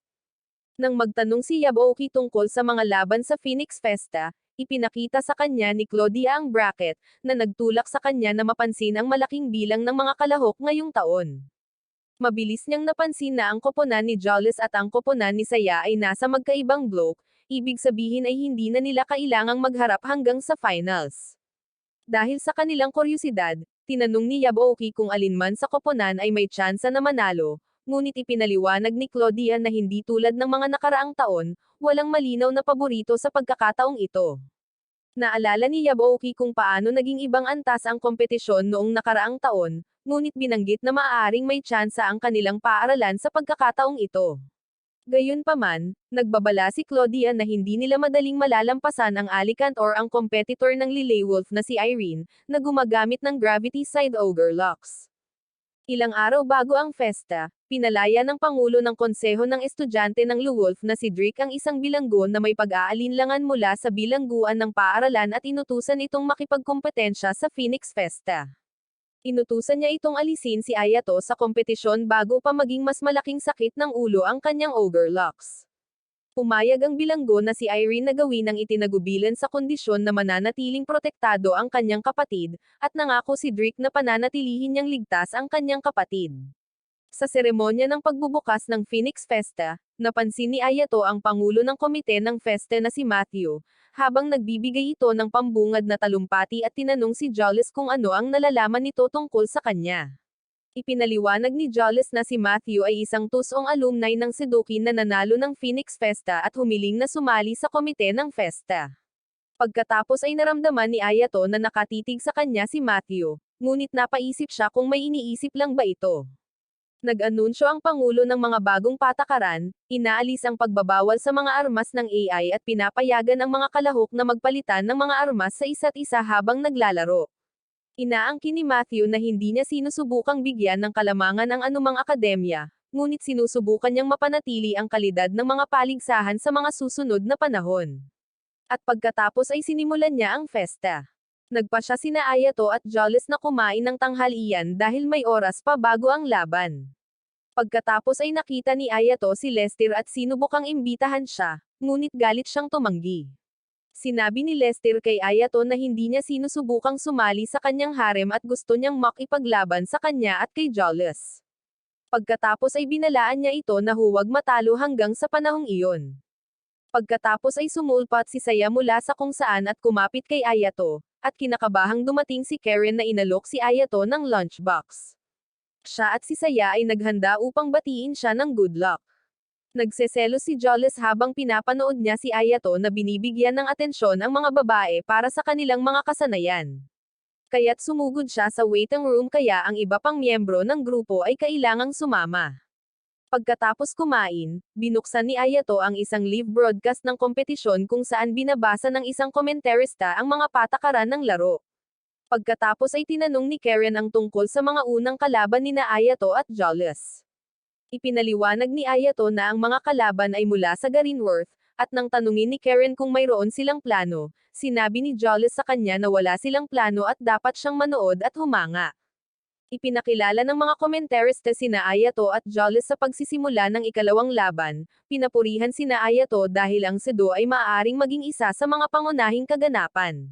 Nang magtanong si Yabuki tungkol sa mga laban sa Phoenix Festa, ipinakita sa kanya ni Claudia ang bracket, na nagtulak sa kanya na mapansin ang malaking bilang ng mga kalahok ngayong taon. Mabilis niyang napansin na ang koponan ni Jollis at ang koponan ni Saya ay nasa magkaibang block, ibig sabihin ay hindi na nila kailangang magharap hanggang sa finals. Dahil sa kanilang kuryosidad, tinanong ni Yabuki kung alinman sa koponan ay may tsansa na manalo, ngunit ipinaliwanag ni Claudia na hindi tulad ng mga nakaraang taon, walang malinaw na paborito sa pagkakataong ito. Naalala ni Yabuki kung paano naging ibang antas ang kompetisyon noong nakaraang taon, ngunit binanggit na maaaring may tsansa ang kanilang paaralan sa pagkakataong ito. Gayunpaman, nagbabala si Claudia na hindi nila madaling malalampasan ang Alicant or ang competitor ng Lily Wolf na si Irene, na gumagamit ng Gravity Side Ogre Locks. Ilang araw bago ang festa, pinalaya ng Pangulo ng Konseho ng Estudyante ng Luwolf na si Drake ang isang bilanggo na may pag-aalinlangan mula sa bilangguan ng paaralan at inutusan itong makipagkompetensya sa Phoenix Festa. Inutusan niya itong alisin si Ayato sa kompetisyon bago pa maging mas malaking sakit ng ulo ang kanyang ogre locks. Pumayag ang bilanggo na si Irene na gawin ang itinagubilan sa kondisyon na mananatiling protektado ang kanyang kapatid, at nangako si Drake na pananatilihin niyang ligtas ang kanyang kapatid. Sa seremonya ng pagbubukas ng Phoenix Festa, napansin ni Ayato ang pangulo ng komite ng festa na si Matthew, habang nagbibigay ito ng pambungad na talumpati at tinanong si Jollis kung ano ang nalalaman nito tungkol sa kanya. Ipinaliwanag ni Jollis na si Matthew ay isang tusong alumni ng Sedukin na nanalo ng Phoenix Festa at humiling na sumali sa komite ng festa. Pagkatapos ay naramdaman ni Ayato na nakatitig sa kanya si Matthew, ngunit napaisip siya kung may iniisip lang ba ito. Nag-anunsyo ang Pangulo ng mga bagong patakaran, inaalis ang pagbabawal sa mga armas ng AI at pinapayagan ang mga kalahok na magpalitan ng mga armas sa isa't isa habang naglalaro. Inaangkin ni Matthew na hindi niya sinusubukang bigyan ng kalamangan ang anumang akademya, ngunit sinusubukan niyang mapanatili ang kalidad ng mga paligsahan sa mga susunod na panahon. At pagkatapos ay sinimulan niya ang festa. Nagpasya sina Ayato at Jollis na kumain ng tanghalian dahil may oras pa bago ang laban. Pagkatapos ay nakita ni Ayato si Lester at sinubukang imbitahan siya, ngunit galit siyang tumanggi. Sinabi ni Lester kay Ayato na hindi niya sinusubukang sumali sa kanyang harem at gusto niyang makipaglaban sa kanya at kay Jollis. Pagkatapos ay binalaan niya ito na huwag matalo hanggang sa panahong iyon. Pagkatapos ay sumulpat si Saya mula sa kung saan at kumapit kay Ayato, at kinakabahang dumating si Karen na inalok si Ayato ng lunchbox. Siya at si Saya ay naghanda upang batiin siya ng good luck. Nagseselos si Jollis habang pinapanood niya si Ayato na binibigyan ng atensyon ang mga babae para sa kanilang mga kasanayan. Kaya't sumugod siya sa waiting room kaya ang iba pang miyembro ng grupo ay kailangang sumama. Pagkatapos kumain, binuksan ni Ayato ang isang live broadcast ng kompetisyon kung saan binabasa ng isang komentarista ang mga patakaran ng laro. Pagkatapos ay tinanong ni Karen ang tungkol sa mga unang kalaban nina Ayato at Jollis. Ipinaliwanag ni Ayato na ang mga kalaban ay mula sa Garinworth, at nang tanungin ni Karen kung mayroon silang plano, sinabi ni Jollis sa kanya na wala silang plano at dapat siyang manood at humanga. Ipinakilala ng mga komentarista sina Ayato at Jollis sa pagsisimula ng ikalawang laban, pinapurihan sina Ayato dahil ang Sedo ay maaaring maging isa sa mga pangunahing kaganapan.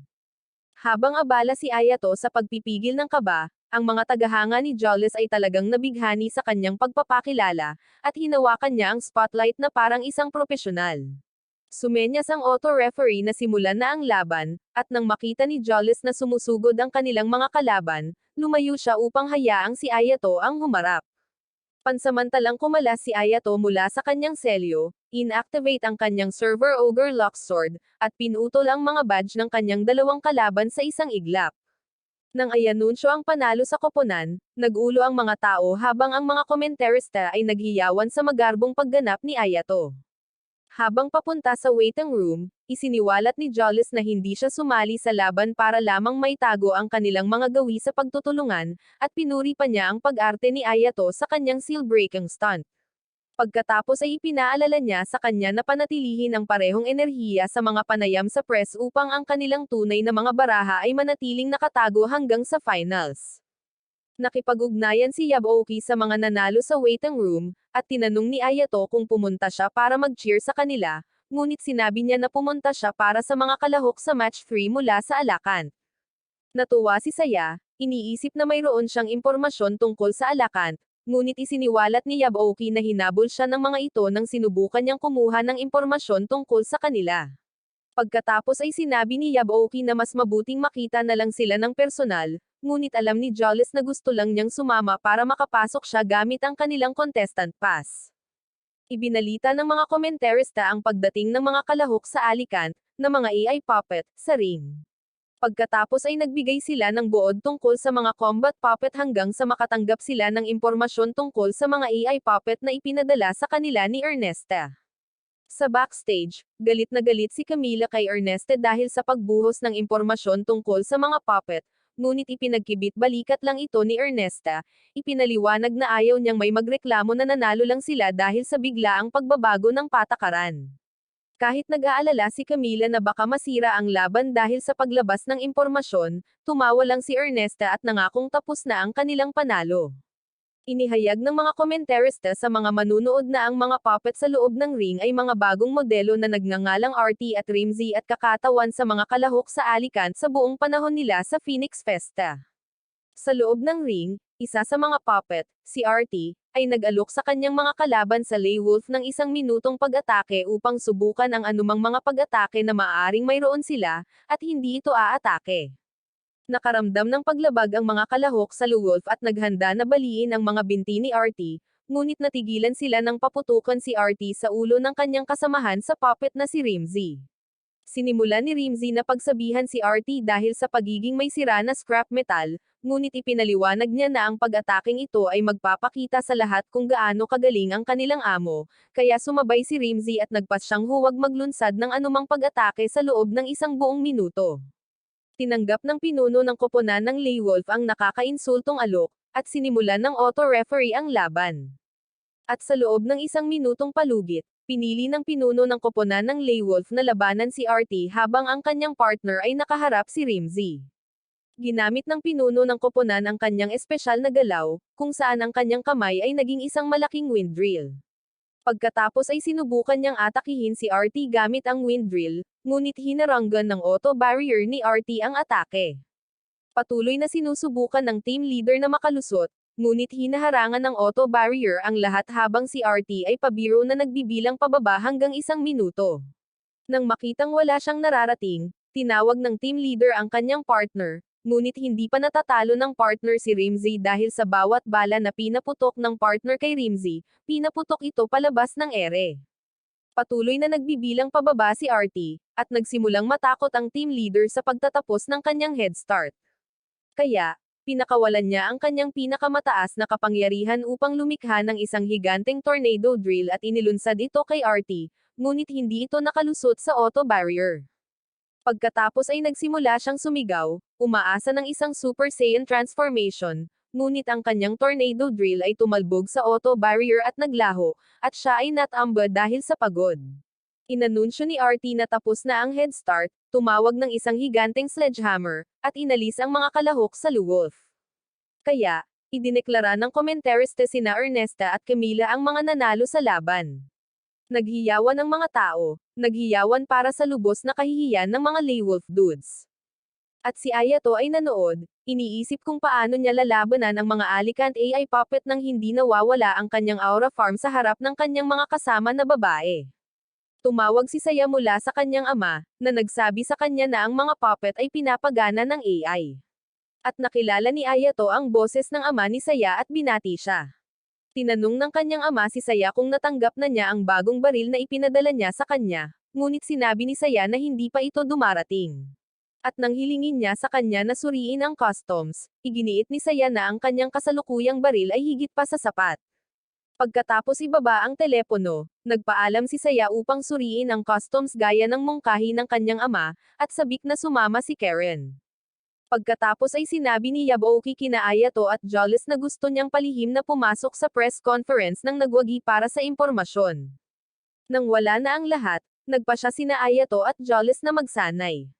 Habang abala si Ayato sa pagpipigil ng kaba, ang mga tagahanga ni Jollis ay talagang nabighani sa kanyang pagpapakilala, at hinawakan niya ang spotlight na parang isang propesyonal. Sumenyas ang auto-referee na simulan na ang laban, at nang makita ni Jollis na sumusugod ang kanilang mga kalaban, lumayo siya upang hayaang si Ayato ang humarap. Pansamantalang kumalas si Ayato mula sa kanyang selyo, inactivate ang kanyang server ogre lock sword, at pinutol ang mga badge ng kanyang dalawang kalaban sa isang iglap. Nang ayanunsyo ang panalo sa koponan, nagulo ang mga tao habang ang mga komentarista ay naghiyawan sa magarbong pagganap ni Ayato. Habang papunta sa waiting room, isiniwalat ni Jollis na hindi siya sumali sa laban para lamang maitago ang kanilang mga gawi sa pagtutulungan, at pinuri pa niya ang pag-arte ni Ayato sa kanyang seal-breaking stunt. Pagkatapos ay ipinaalala niya sa kanya na panatilihin ang parehong enerhiya sa mga panayam sa press upang ang kanilang tunay na mga baraha ay manatiling nakatago hanggang sa finals. Nakipag-ugnayan si Yabuki sa mga nanalo sa waiting room, at tinanong ni Ayato kung pumunta siya para mag-cheer sa kanila, ngunit sinabi niya na pumunta siya para sa mga kalahok sa match 3 mula sa Alakant. Natuwa si Saya, iniisip na mayroon siyang impormasyon tungkol sa Alakant, ngunit isiniwalat ni Yabuki na hinabol siya ng mga ito nang sinubukan niyang kumuha ng impormasyon tungkol sa kanila. Pagkatapos ay sinabi ni Yabuki na mas mabuting makita na lang sila ng personal, ngunit alam ni Jollis na gusto lang niyang sumama para makapasok siya gamit ang kanilang contestant pass. Ibinalita ng mga komentarista ang pagdating ng mga kalahok sa Alicant, na mga AI puppet, sa ring. Pagkatapos ay nagbigay sila ng buod tungkol sa mga combat puppet hanggang sa makatanggap sila ng impormasyon tungkol sa mga AI puppet na ipinadala sa kanila ni Ernesta. Sa backstage, galit na galit si Camila kay Ernesta dahil sa pagbuhos ng impormasyon tungkol sa mga puppet, ngunit ipinagkibit-balikat lang ito ni Ernesta, ipinaliwanag na ayaw niyang may magreklamo na nanalo lang sila dahil sa biglaang pagbabago ng patakaran. Kahit nag-aalala si Camila na baka masira ang laban dahil sa paglabas ng impormasyon, tumawa lang si Ernesta at nangakong tapos na ang kanilang panalo. Inihayag ng mga komentarista sa mga manunood na ang mga puppet sa loob ng ring ay mga bagong modelo na nagngangalang RT at Rimzy at kakatawan sa mga kalahok sa Alicante sa buong panahon nila sa Phoenix Festa. Sa loob ng ring, isa sa mga puppet, si RT, ay nag-alok sa kanyang mga kalaban sa Lay Wolf ng 1 minutong pag-atake upang subukan ang anumang mga pag-atake na maaaring mayroon sila, at hindi ito aatake. Nakaramdam ng paglabag ang mga kalahok sa Wolf at naghanda na baliin ang mga binti ni RT, ngunit natigilan sila nang paputukan si RT sa ulo ng kanyang kasamahan sa puppet na si Rimzy. Sinimulan ni Rimzy na pagsabihan si RT dahil sa pagiging may sira na scrap metal, ngunit ipinaliwanag niya na ang pag-ataking ito ay magpapakita sa lahat kung gaano kagaling ang kanilang amo, kaya sumabay si Rimzy at nagpas siyang huwag maglunsad ng anumang pag-atake sa loob ng 1 buong minuto. Tinanggap ng pinuno ng koponan ng Lay Wolf ang nakakainsultong alok, at sinimulan ng auto-referee ang laban. At sa loob ng 1 minutong palugit, pinili ng pinuno ng koponan ng Lay Wolf na labanan si RT habang ang kanyang partner ay nakaharap si Rimzy. Ginamit ng pinuno ng koponan ang kanyang espesyal na galaw, kung saan ang kanyang kamay ay naging isang malaking wind drill. Pagkatapos ay sinubukan niyang atakihin si RT gamit ang wind drill, ngunit hinaranggan ng auto barrier ni RT ang atake. Patuloy na sinusubukan ng team leader na makalusot, ngunit hinaharangan ng auto barrier ang lahat habang si RT ay pabiro na nagbibilang pababa hanggang 1 minuto. Nang makitang wala siyang nararating, tinawag ng team leader ang kanyang partner, ngunit hindi pa natatalo ng partner si Rimzy dahil sa bawat bala na pinaputok ng partner kay Rimzy, pinaputok ito palabas ng ere. Patuloy na nagbibilang pababa si RT, at nagsimulang matakot ang team leader sa pagtatapos ng kanyang head start. Kaya, pinakawalan niya ang kanyang pinakamataas na kapangyarihan upang lumikha ng isang higanteng tornado drill at inilunsad ito kay RT, ngunit hindi ito nakalusot sa auto barrier. Pagkatapos ay nagsimula siyang sumigaw, umaasa ng isang Super Saiyan transformation, ngunit ang kanyang tornado drill ay tumalbog sa auto barrier at naglaho, at siya ay natamba dahil sa pagod. Inanunsyo ni RT na tapos na ang head start, tumawag ng isang higanteng sledgehammer, at inalis ang mga kalahok sa Wolf. Kaya, idineklara ng komentarista sina Ernesta at Camila ang mga nanalo sa laban. Naghiyawan ang mga tao, naghiyawan para sa lubos na kahihiyan ng mga Lay Wolf dudes. At si Ayato ay nanood, iniisip kung paano niya lalabanan ang mga Alicante AI puppet nang hindi nawawala ang kanyang aura farm sa harap ng kanyang mga kasama na babae. Tumawag si Saya mula sa kanyang ama, na nagsabi sa kanya na ang mga puppet ay pinapagana ng AI. At nakilala ni Ayato ang boses ng ama ni Saya at binati siya. Tinanong ng kanyang ama si Saya kung natanggap na niya ang bagong baril na ipinadala niya sa kanya, ngunit sinabi ni Saya na hindi pa ito dumarating. At nang hilingin niya sa kanya na suriin ang customs, iginiit ni Saya na ang kanyang kasalukuyang baril ay higit pa sa sapat. Pagkatapos ibaba ang telepono, nagpaalam si Saya upang suriin ang customs gaya ng mungkahi ng kanyang ama, at sabik na sumama si Karen. Pagkatapos ay sinabi ni Yabuoki kina Ayato at Jolles na gusto niyang palihim na pumasok sa press conference ng nagwagi para sa impormasyon. Nang wala na ang lahat, nagpa siya sina Ayato at Jolles na magsanay.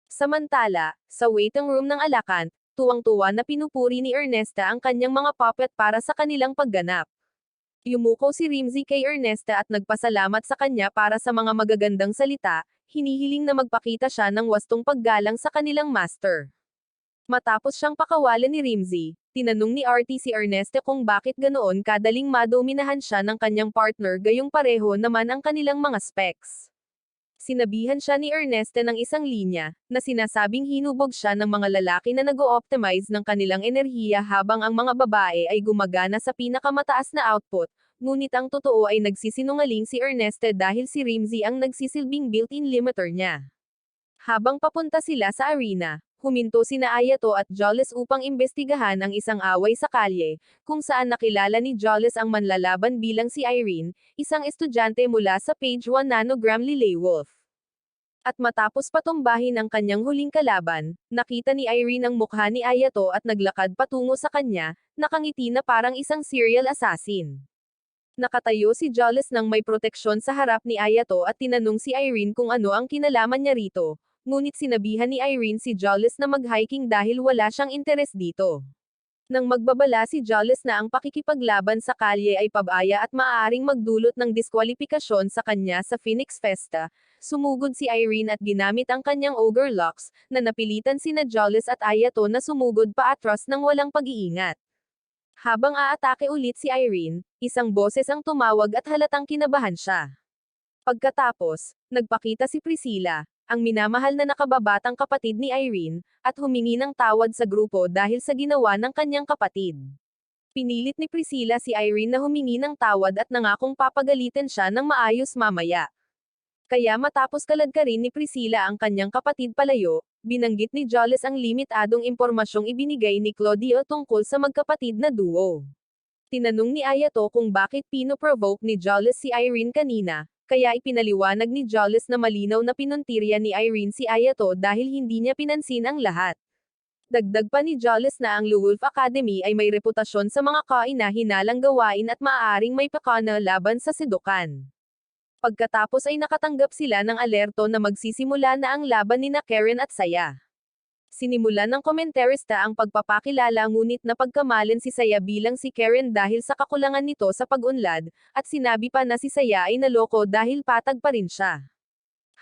Samantala, sa waiting room ng Alicante, tuwang-tuwa na pinupuri ni Ernesta ang kanyang mga puppet para sa kanilang pagganap. Yumuko si Rimzy kay Ernesta at nagpasalamat sa kanya para sa mga magagandang salita, hinihiling na magpakita siya ng wastong paggalang sa kanilang master. Matapos siyang pakawalan ni Rimzy, tinanong ni RT si Ernesta kung bakit ganoon kadaling madominahan siya ng kanyang partner gayong pareho naman ang kanilang mga specs. Sinabihan siya ni Ernesta ng isang linya, na sinasabing hinubog siya ng mga lalaki na nag-o-optimize ng kanilang enerhiya habang ang mga babae ay gumagana sa pinakamataas na output, ngunit ang totoo ay nagsisinungaling si Ernesta dahil si Rimzy ang nagsisilbing built-in limiter niya. Habang papunta sila sa arena, huminto sina Ayato at Jolles upang imbestigahan ang isang away sa kalye, kung saan nakilala ni Jolles ang manlalaban bilang si Irene, isang estudyante mula sa Page 1 Nanogram Lay Wolf. At matapos patumbahin ang kanyang huling kalaban, nakita ni Irene ang mukha ni Ayato at naglakad patungo sa kanya, nakangiti na parang isang serial assassin. Nakatayo si Jolles nang may proteksyon sa harap ni Ayato at tinanong si Irene kung ano ang kinalaman niya rito, ngunit sinabihan ni Irene si Jolles na mag-hiking dahil wala siyang interes dito. Nang magbabala si Jolles na ang pakikipaglaban sa kalye ay pabaya at maaaring magdulot ng diskwalipikasyon sa kanya sa Phoenix Festa, sumugod si Irene at ginamit ang kanyang ogre locks, na napilitan sina Jolles at Ayato na sumugod paatras ng walang pag-iingat. Habang aatake ulit si Irene, isang boses ang tumawag at halatang kinabahan siya. Pagkatapos, nagpakita si Priscilla, ang minamahal na nakababatang kapatid ni Irene, at humingi ng tawad sa grupo dahil sa ginawa ng kanyang kapatid. Pinilit ni Priscilla si Irene na humingi ng tawad at nangakong papagalitan siya ng maayos mamaya. Kaya matapos kaladkarin ni Priscilla ang kanyang kapatid palayo, binanggit ni Jolles ang limitadong impormasyong ibinigay ni Claudio tungkol sa magkapatid na duo. Tinanong ni Ayato kung bakit pinoprovoke ni Jolles si Irene kanina, kaya ipinaliwanag ni Jolles na malinaw na pinuntirya ni Irene si Ayato dahil hindi niya pinansin ang lahat. Dagdag pa ni Jolles na ang Luwolf Academy ay may reputasyon sa mga kaina-hinalang gawain at maaaring may pakana laban sa sedukan. Pagkatapos ay nakatanggap sila ng alerto na magsisimula na ang laban nina Karen at Saya. Sinimulan ng komentarista ang pagpapakilala ngunit napagkamalan si Saya bilang si Karen dahil sa kakulangan nito sa pag-unlad, at sinabi pa na si Saya ay naloko dahil patag pa rin siya.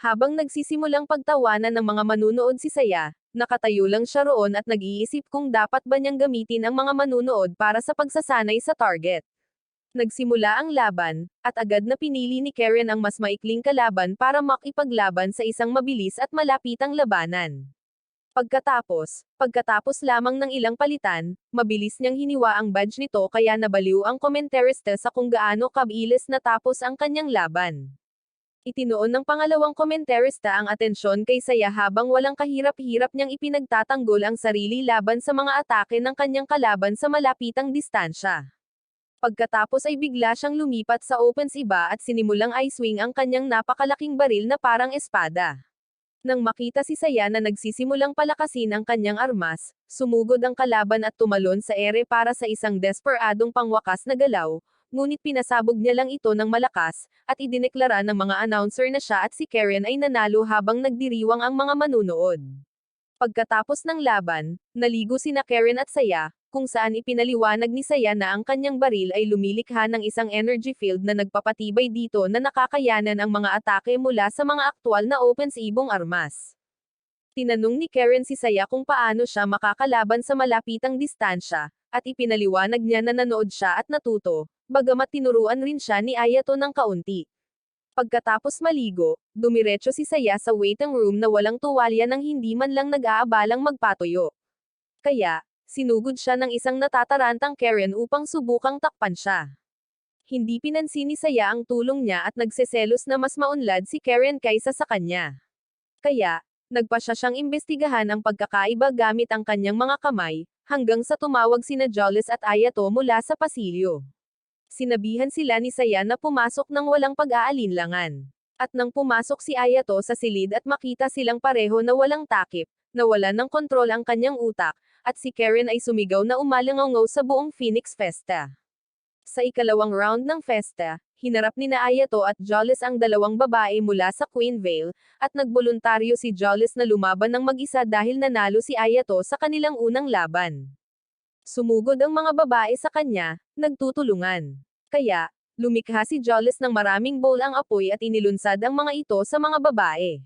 Habang nagsisimulang pagtawanan ng mga manunood si Saya, nakatayo lang siya roon at nag-iisip kung dapat ba niyang gamitin ang mga manunood para sa pagsasanay sa target. Nagsimula ang laban, at agad na pinili ni Karen ang mas maikling kalaban para makipaglaban sa isang mabilis at malapitang labanan. Pagkatapos lamang ng ilang palitan, mabilis niyang hiniwa ang badge nito kaya nabaliw ang komentarista sa kung gaano kabilis natapos ang kanyang laban. Itinoon ng pangalawang komentarista ang atensyon kay Saya habang walang kahirap-hirap niyang ipinagtatanggol ang sarili laban sa mga atake ng kanyang kalaban sa malapitang distansya. Pagkatapos ay bigla siyang lumipat sa opens iba at sinimulang i-swing ang kanyang napakalaking baril na parang espada. Nang makita si Saya na nagsisimulang palakasin ang kanyang armas, sumugod ang kalaban at tumalon sa ere para sa isang desperadong pangwakas na galaw, ngunit pinasabog niya lang ito ng malakas, at idineklara ng mga announcer na siya at si Karen ay nanalo habang nagdiriwang ang mga manunood. Pagkatapos ng laban, naligo sina Karen at Saya, kung saan ipinaliwanag ni Saya na ang kanyang baril ay lumilikha ng isang energy field na nagpapatibay dito na nakakayanan ang mga atake mula sa mga aktwal na ofensibong armas. Tinanong ni Karen si Saya kung paano siya makakalaban sa malapitang distansya, at ipinaliwanag niya na nanood siya at natuto, bagamat tinuruan rin siya ni Ayato ng kaunti. Pagkatapos maligo, dumiretso si Saya sa waiting room na walang tuwalya nang hindi man lang nag-aabalang magpatuyo. Kaya, sinugod siya ng isang natatarantang Karen upang subukang takpan siya. Hindi pinansin ni Saya ang tulong niya at nagseselos na mas maunlad si Karen kaysa sa kanya. Kaya, nagpa siya siyang imbestigahan ang pagkakaiba gamit ang kanyang mga kamay, hanggang sa tumawag sina Jolles at Ayato mula sa pasilyo. Sinabihan sila ni Saya na pumasok ng walang pag-aalinlangan. At nang pumasok si Ayato sa silid at makita silang pareho na walang takip, nawala ng kontrol ang kanyang utak, at si Karen ay sumigaw na umalangaw sa buong Phoenix Festa. Sa ikalawang round ng festa, hinarap ni Ayato at Jolles ang dalawang babae mula sa Queen Vale, at nagboluntaryo si Jolles na lumaban ng mag-isa dahil nanalo si Ayato sa kanilang unang laban. Sumugod ang mga babae sa kanya, nagtutulungan. Kaya, lumikha si Jolles ng maraming bowl ang apoy at inilunsad ang mga ito sa mga babae.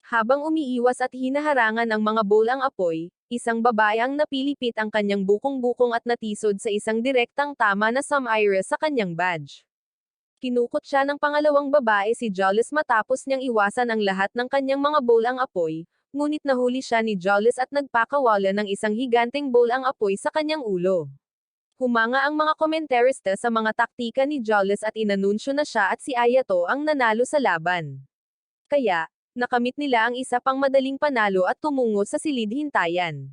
Habang umiiwas at hinaharangan ang mga bowl ang apoy, isang babae ang napilipit ang kanyang bukong-bukong at natisod sa isang direktang tama na samaira sa kanyang badge. Kinukot siya ng pangalawang babae si Jolles matapos niyang iwasan ang lahat ng kanyang mga bowl ang apoy, ngunit nahuli siya ni Jolles at nagpakawala ng isang higanteng bowl ang apoy sa kanyang ulo. Humanga ang mga komentarista sa mga taktika ni Jolles at inanunsyo na siya at si Ayato ang nanalo sa laban. Kaya, nakamit nila ang isa pang madaling panalo at tumungo sa silid hintayan.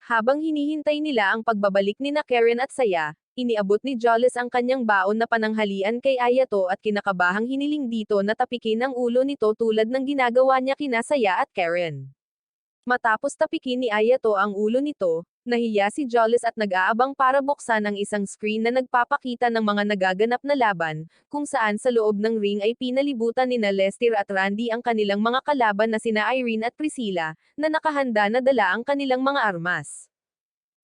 Habang hinihintay nila ang pagbabalik ni Karen at Saya, iniabot ni Jolles ang kanyang baon na pananghalian kay Ayato at kinakabahang hiniling dito na tapikin ang ulo nito tulad ng ginagawa niya kina Saya at Karen. Matapos tapikin ni Ayato ang ulo nito, Nahiya si Jolles at nag-aabang para buksan ang isang screen na nagpapakita ng mga nagaganap na laban, kung saan sa loob ng ring ay pinalibutan nina Lester at Randy ang kanilang mga kalaban na sina Irene at Priscilla, na nakahanda na dala ang kanilang mga armas.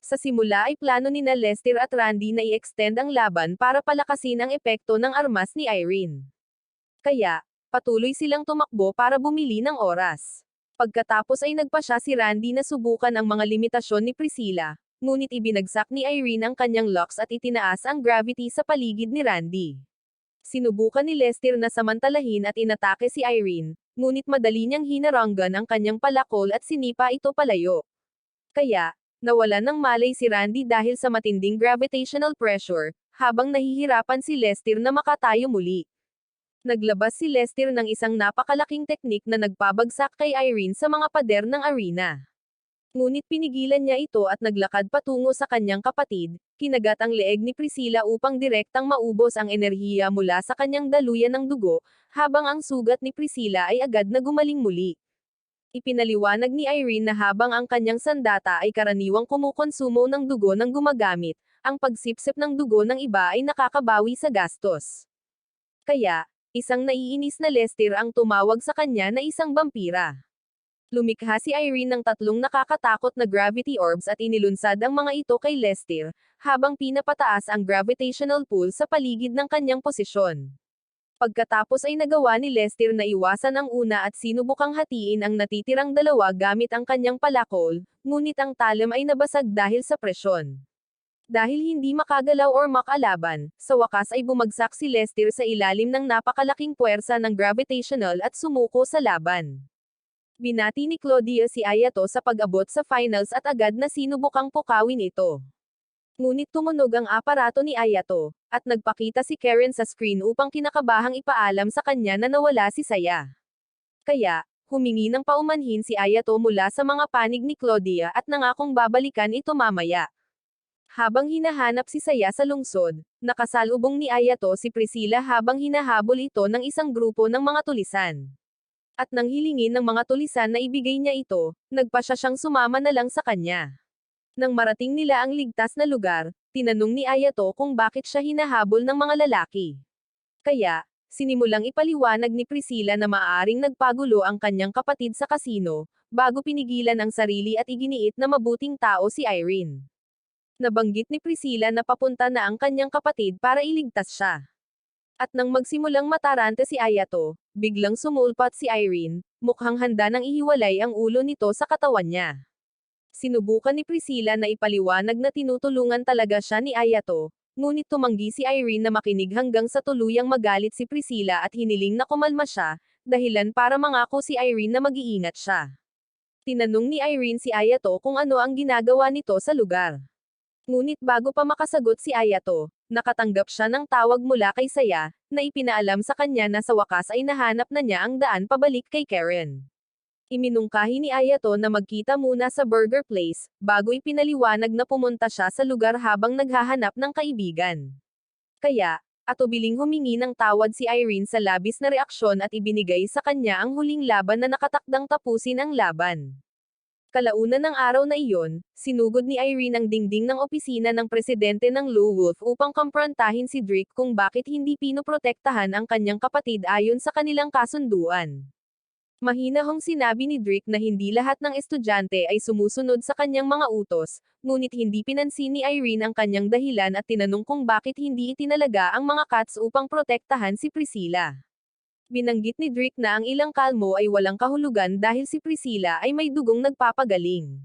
Sa simula ay plano nina Lester at Randy na i-extend ang laban para palakasin ang epekto ng armas ni Irene. Kaya, patuloy silang tumakbo para bumili ng oras. Pagkatapos ay nagpasya si Randy na subukan ang mga limitasyon ni Priscilla, ngunit ibinagsak ni Irene ang kanyang locks at itinaas ang gravity sa paligid ni Randy. Sinubukan ni Lester na samantalahin at inatake si Irene, ngunit madali niyang hinaranggan ang kanyang palakol at sinipa ito palayo. Kaya, nawalan ng malay si Randy dahil sa matinding gravitational pressure, habang nahihirapan si Lester na makatayo muli. Naglabas si Lester ng isang napakalaking teknik na nagpabagsak kay Irene sa mga pader ng arena. Ngunit pinigilan niya ito at naglakad patungo sa kanyang kapatid, kinagat ang leeg ni Priscilla upang direktang maubos ang enerhiya mula sa kanyang daluyan ng dugo, habang ang sugat ni Priscilla ay agad na gumaling muli. Ipinaliwanag ni Irene na habang ang kanyang sandata ay karaniwang kumukonsumo ng dugo ng gumagamit, ang pagsipsip ng dugo ng iba ay nakakabawi sa gastos. Kaya, isang naiinis na Lester ang tumawag sa kanya na isang vampira. Lumikha si Irene ng 3 nakakatakot na gravity orbs at inilunsad ang mga ito kay Lester, habang pinapataas ang gravitational pull sa paligid ng kanyang posisyon. Pagkatapos ay nagawa ni Lester na iwasan ang una at sinubukang hatiin ang natitirang dalawa gamit ang kanyang palakol, ngunit ang talem ay nabasag dahil sa presyon. Dahil hindi makagalaw or makalaban, sa wakas ay bumagsak si Lester sa ilalim ng napakalaking puwersa ng gravitational at sumuko sa laban. Binati ni Claudia si Ayato sa pag-abot sa finals at agad na sinubukang pukawin ito. Ngunit tumunog ang aparato ni Ayato, at nagpakita si Karen sa screen upang kinakabahang ipaalam sa kanya na nawala si Saya. Kaya, humingi ng paumanhin si Ayato mula sa mga panig ni Claudia at nangakong babalikan ito mamaya. Habang hinahanap si Saya sa lungsod, nakasalubong ni Ayato si Priscilla habang hinahabol ito ng isang grupo ng mga tulisan. At nang hilingin ng mga tulisan na ibigay niya ito, nagpasya siyang sumama na lang sa kanya. Nang marating nila ang ligtas na lugar, tinanong ni Ayato kung bakit siya hinahabol ng mga lalaki. Kaya, sinimulang ipaliwanag ni Priscilla na maaaring nagpagulo ang kanyang kapatid sa kasino, bago pinigilan ang sarili at iginiit na mabuting tao si Irene. Nabanggit ni Priscilla na papunta na ang kanyang kapatid para iligtas siya. At nang magsimulang matarante si Ayato, biglang sumulpat si Irene, mukhang handa nang ihiwalay ang ulo nito sa katawan niya. Sinubukan ni Priscilla na ipaliwanag na tinutulungan talaga siya ni Ayato, ngunit tumanggi si Irene na makinig hanggang sa tuluyang magalit si Priscilla at hiniling na kumalma siya, dahilan para mangako si Irene na mag-iingat siya. Tinanong ni Irene si Ayato kung ano ang ginagawa nito sa lugar. Ngunit bago pa makasagot si Ayato, nakatanggap siya ng tawag mula kay Saya, na ipinaalam sa kanya na sa wakas ay nahanap na niya ang daan pabalik kay Karen. Iminungkahi ni Ayato na magkita muna sa burger place, bago ipinaliwanag na pumunta siya sa lugar habang naghahanap ng kaibigan. Kaya, atubiling humingi ng tawad si Irene sa labis na reaksyon at ibinigay sa kanya ang huling laban na nakatakdang tapusin ang laban. Kalaunan ng araw na iyon, sinugod ni Irene ang dingding ng opisina ng presidente ng Lone Wolf upang kumprontahin si Drake kung bakit hindi pinoprotektahan ang kanyang kapatid ayon sa kanilang kasunduan. Mahinahong sinabi ni Drake na hindi lahat ng estudyante ay sumusunod sa kanyang mga utos, ngunit hindi pinansin ni Irene ang kanyang dahilan at tinanong kung bakit hindi itinalaga ang mga cats upang protektahan si Priscilla. Binanggit ni Drake na ang ilang kalmo ay walang kahulugan dahil si Priscilla ay may dugong nagpapagaling.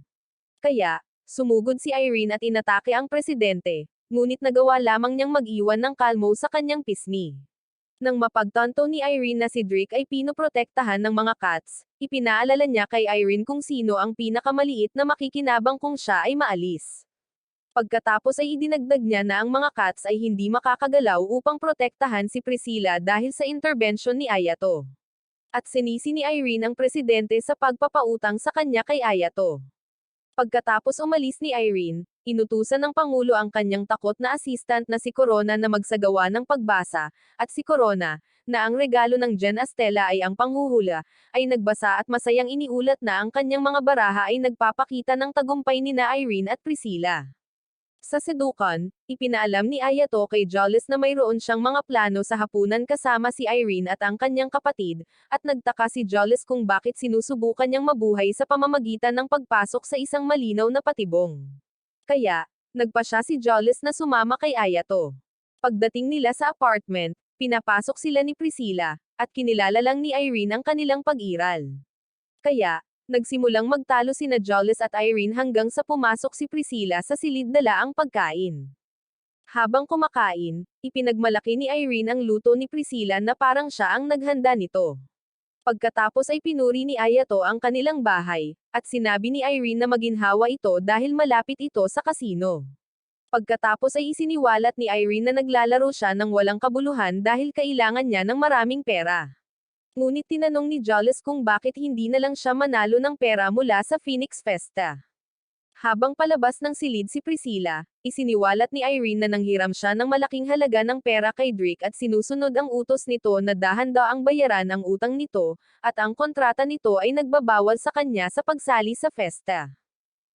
Kaya, sumugod si Irene at inatake ang presidente, ngunit nagawa lamang niyang mag-iwan ng kalmo sa kanyang pisngi. Nang mapagtanto ni Irene na si Drake ay pinoprotektahan ng mga cats, ipinaalala niya kay Irene kung sino ang pinakamaliit na makikinabang kung siya ay maalis. Pagkatapos ay idinagdag niya na ang mga cats ay hindi makakagalaw upang protektahan si Priscilla dahil sa intervention ni Ayato. At sinisi ni Irene ang presidente sa pagpapautang sa kanya kay Ayato. Pagkatapos umalis ni Irene, inutusan ng Pangulo ang kanyang takot na assistant na si Corona na magsagawa ng pagbasa, at si Corona, na ang regalo ng Jen Astella ay ang panghuhula, ay nagbasa at masayang iniulat na ang kanyang mga baraha ay nagpapakita ng tagumpay ni na Irene at Priscilla. Sa sedukan, ipinaalam ni Ayato kay Jolles na mayroon siyang mga plano sa hapunan kasama si Irene at ang kanyang kapatid, at nagtaka si Jolles kung bakit sinusubukan niyang mabuhay sa pamamagitan ng pagpasok sa isang malinaw na patibong. Kaya, nagpa siya si Jolles na sumama kay Ayato. Pagdating nila sa apartment, pinapasok sila ni Priscilla, at kinilala lang ni Irene ang kanilang pag-iral. Kaya, nagsimulang magtalo sina Jolles at Irene hanggang sa pumasok si Priscilla sa silid dala ang pagkain. Habang kumakain, ipinagmalaki ni Irene ang luto ni Priscilla na parang siya ang naghanda nito. Pagkatapos ay pinuri ni Ayato ang kanilang bahay, at sinabi ni Irene na maginhawa ito dahil malapit ito sa kasino. Pagkatapos ay isiniwalat ni Irene na naglalaro siya ng walang kabuluhan dahil kailangan niya ng maraming pera. Ngunit tinanong ni Jolles kung bakit hindi na lang siya manalo ng pera mula sa Phoenix Festa. Habang palabas ng silid si Priscilla, isiniwalat ni Irene na nanghiram siya ng malaking halaga ng pera kay Drake at sinusunod ang utos nito na dahan-daang bayaran ang utang nito, at ang kontrata nito ay nagbabawal sa kanya sa pagsali sa festa.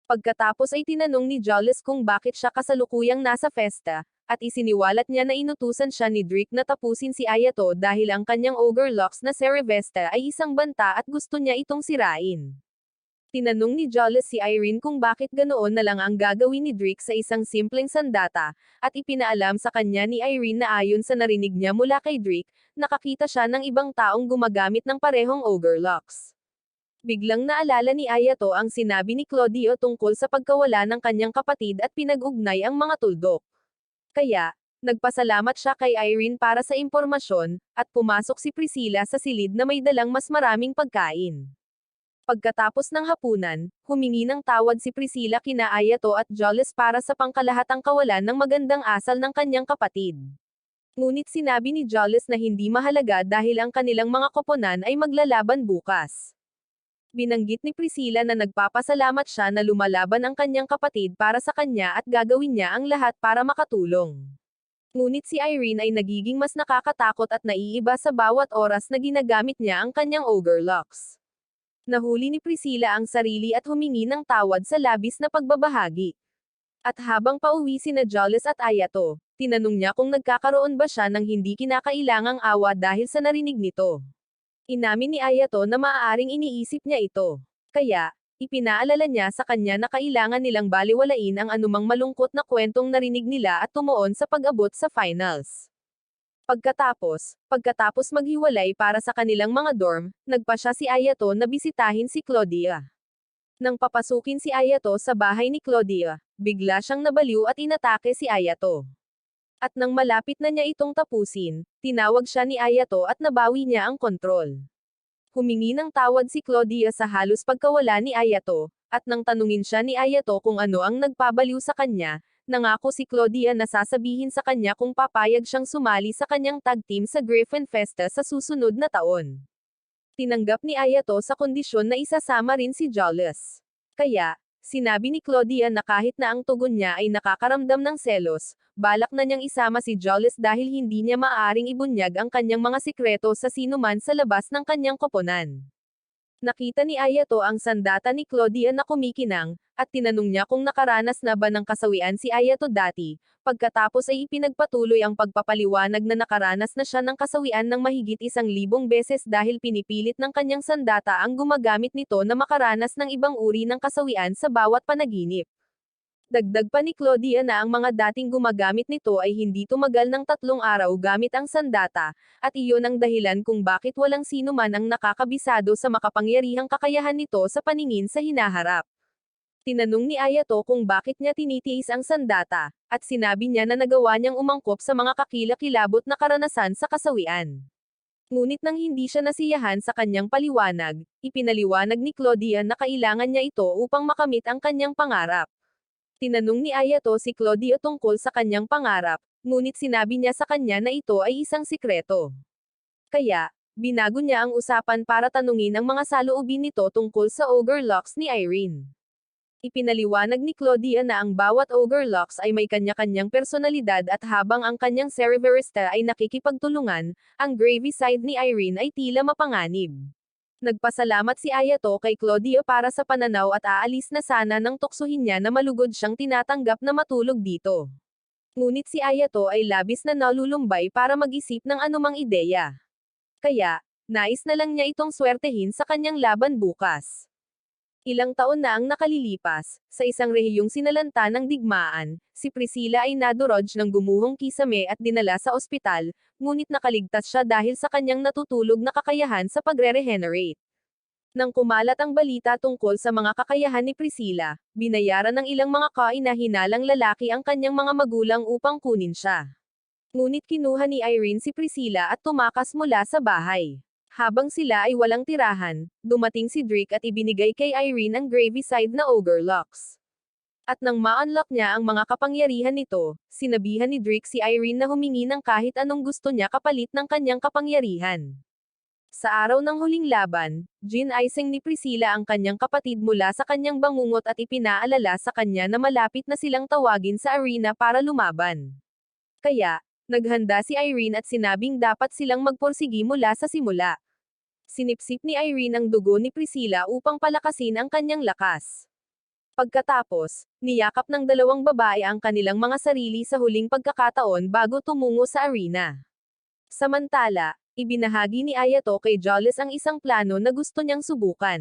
Pagkatapos ay tinanong ni Jolles kung bakit siya kasalukuyang nasa festa, at isiniwalat niya na inutusan siya ni Drake na tapusin si Ayato dahil ang kanyang ogre locks na si Revesta ay isang banta at gusto niya itong sirain. Tinanong ni Jolles si Irene kung bakit ganoon na lang ang gagawin ni Drake sa isang simpleng sandata, at ipinaalam sa kanya ni Irene na ayon sa narinig niya mula kay Drake, nakakita siya ng ibang taong gumagamit ng parehong ogre locks. Biglang naalala ni Ayato ang sinabi ni Claudio tungkol sa pagkawala ng kanyang kapatid at pinag-ugnay ang mga tuldok. Kaya, nagpasalamat siya kay Irene para sa impormasyon, at pumasok si Priscilla sa silid na may dalang mas maraming pagkain. Pagkatapos ng hapunan, humingi ng tawad si Priscilla kina Ayato at Jolles para sa pangkalahatang kawalan ng magandang asal ng kanyang kapatid. Ngunit sinabi ni Jolles na hindi mahalaga dahil ang kanilang mga koponan ay maglalaban bukas. Binanggit ni Priscilla na nagpapasalamat siya na lumalaban ang kanyang kapatid para sa kanya at gagawin niya ang lahat para makatulong. Ngunit si Irene ay nagiging mas nakakatakot at naiiba sa bawat oras na ginagamit niya ang kanyang ogre locks. Nahuli ni Priscilla ang sarili at humingi ng tawad sa labis na pagbabahagi. At habang pauwi sina Jolles at Ayato, tinanong niya kung nagkakaroon ba siya ng hindi kinakailangang awa dahil sa narinig nito. Inamin ni Ayato na maaaring iniisip niya ito. Kaya, ipinaalala niya sa kanya na kailangan nilang baliwalain ang anumang malungkot na kwentong narinig nila at tumuon sa pag-abot sa finals. Pagkatapos maghiwalay para sa kanilang mga dorm, nagpa siya si Ayato na bisitahin si Claudia. Nang papasukin si Ayato sa bahay ni Claudia, bigla siyang nabaliw at inatake si Ayato. At nang malapit na niya itong tapusin, tinawag siya ni Ayato at nabawi niya ang kontrol. Humingi ng tawad si Claudia sa halos pagkawala ni Ayato, at nang tanungin siya ni Ayato kung ano ang nagpabaliw sa kanya, nangako si Claudia na sasabihin sa kanya kung papayag siyang sumali sa kanyang tag team sa Griffin Festa sa susunod na taon. Tinanggap ni Ayato sa kondisyon na isasama rin si Jolles. Kaya, sinabi ni Claudia na kahit na ang tugon niya ay nakakaramdam ng selos, balak na niyang isama si Jolles dahil hindi niya maaaring ibunyag ang kanyang mga sikreto sa sinuman sa labas ng kanyang koponan. Nakita ni Ayato ang sandata ni Claudia na kumikinang, at tinanong niya kung nakaranas na ba ng kasawian si Ayato dati, pagkatapos ay ipinagpatuloy ang pagpapaliwanag na nakaranas na siya ng kasawian ng mahigit 1,000 beses dahil pinipilit ng kanyang sandata ang gumagamit nito na makaranas ng ibang uri ng kasawian sa bawat panaginip. Dagdag pa ni Claudia na ang mga dating gumagamit nito ay hindi tumagal ng 3 araw gamit ang sandata, at iyon ang dahilan kung bakit walang sino man ang nakakabisado sa makapangyarihang kakayahan nito sa paningin sa hinaharap. Tinanong ni Ayato kung bakit niya tinitiis ang sandata, at sinabi niya na nagawa niyang umangkop sa mga kakilakilabot na karanasan sa kasawian. Ngunit nang hindi siya nasiyahan sa kanyang paliwanag, ipinaliwanag ni Claudia na kailangan niya ito upang makamit ang kanyang pangarap. Tinanong ni Ayato si Claudio tungkol sa kanyang pangarap, ngunit sinabi niya sa kanya na ito ay isang sikreto. Kaya, binago niya ang usapan para tanungin ang mga saloobin nito tungkol sa ogre locks ni Irene. Ipinaliwanag ni Claudia na ang bawat Ogre Lux ay may kanya-kanyang personalidad at habang ang kanyang Cereverista ay nakikipagtulungan, ang Gravy side ni Irene ay tila mapanganib. Nagpasalamat si Ayato kay Claudia para sa pananaw at aalis na sana nang tuksuhin niya na malugod siyang tinatanggap na matulog dito. Ngunit si Ayato ay labis na nalulumbay para mag-isip ng anumang ideya. Kaya, nais na lang niya itong swertehin sa kanyang laban bukas. Ilang taon na ang nakalilipas, sa isang rehiyong sinalanta ng digmaan, si Priscilla ay nadurog ng gumuhong kisame at dinala sa ospital, ngunit nakaligtas siya dahil sa kanyang natutulog na kakayahan sa pagre-regenerate. Nang kumalat ang balita tungkol sa mga kakayahan ni Priscilla, binayaran ng ilang mga kainahinalang lalaki ang kanyang mga magulang upang kunin siya. Ngunit kinuha ni Irene si Priscilla at tumakas mula sa bahay. Habang sila ay walang tirahan, dumating si Drake at ibinigay kay Irene ang Gravy side na Ogre Lux. At nang ma-unlock niya ang mga kapangyarihan nito, sinabihan ni Drake si Irene na humingi ng kahit anong gusto niya kapalit ng kanyang kapangyarihan. Sa araw ng huling laban, ginaising ni Priscilla ang kanyang kapatid mula sa kanyang bangungot at ipinaalala sa kanya na malapit na silang tawagin sa arena para lumaban. Kaya, naghanda si Irene at sinabing dapat silang magporsigi mula sa simula. Sinipsip ni Irene ang dugo ni Priscilla upang palakasin ang kanyang lakas. Pagkatapos, niyakap ng dalawang babae ang kanilang mga sarili sa huling pagkakataon bago tumungo sa arena. Samantala, ibinahagi ni Ayato kay Jolles ang isang plano na gusto niyang subukan.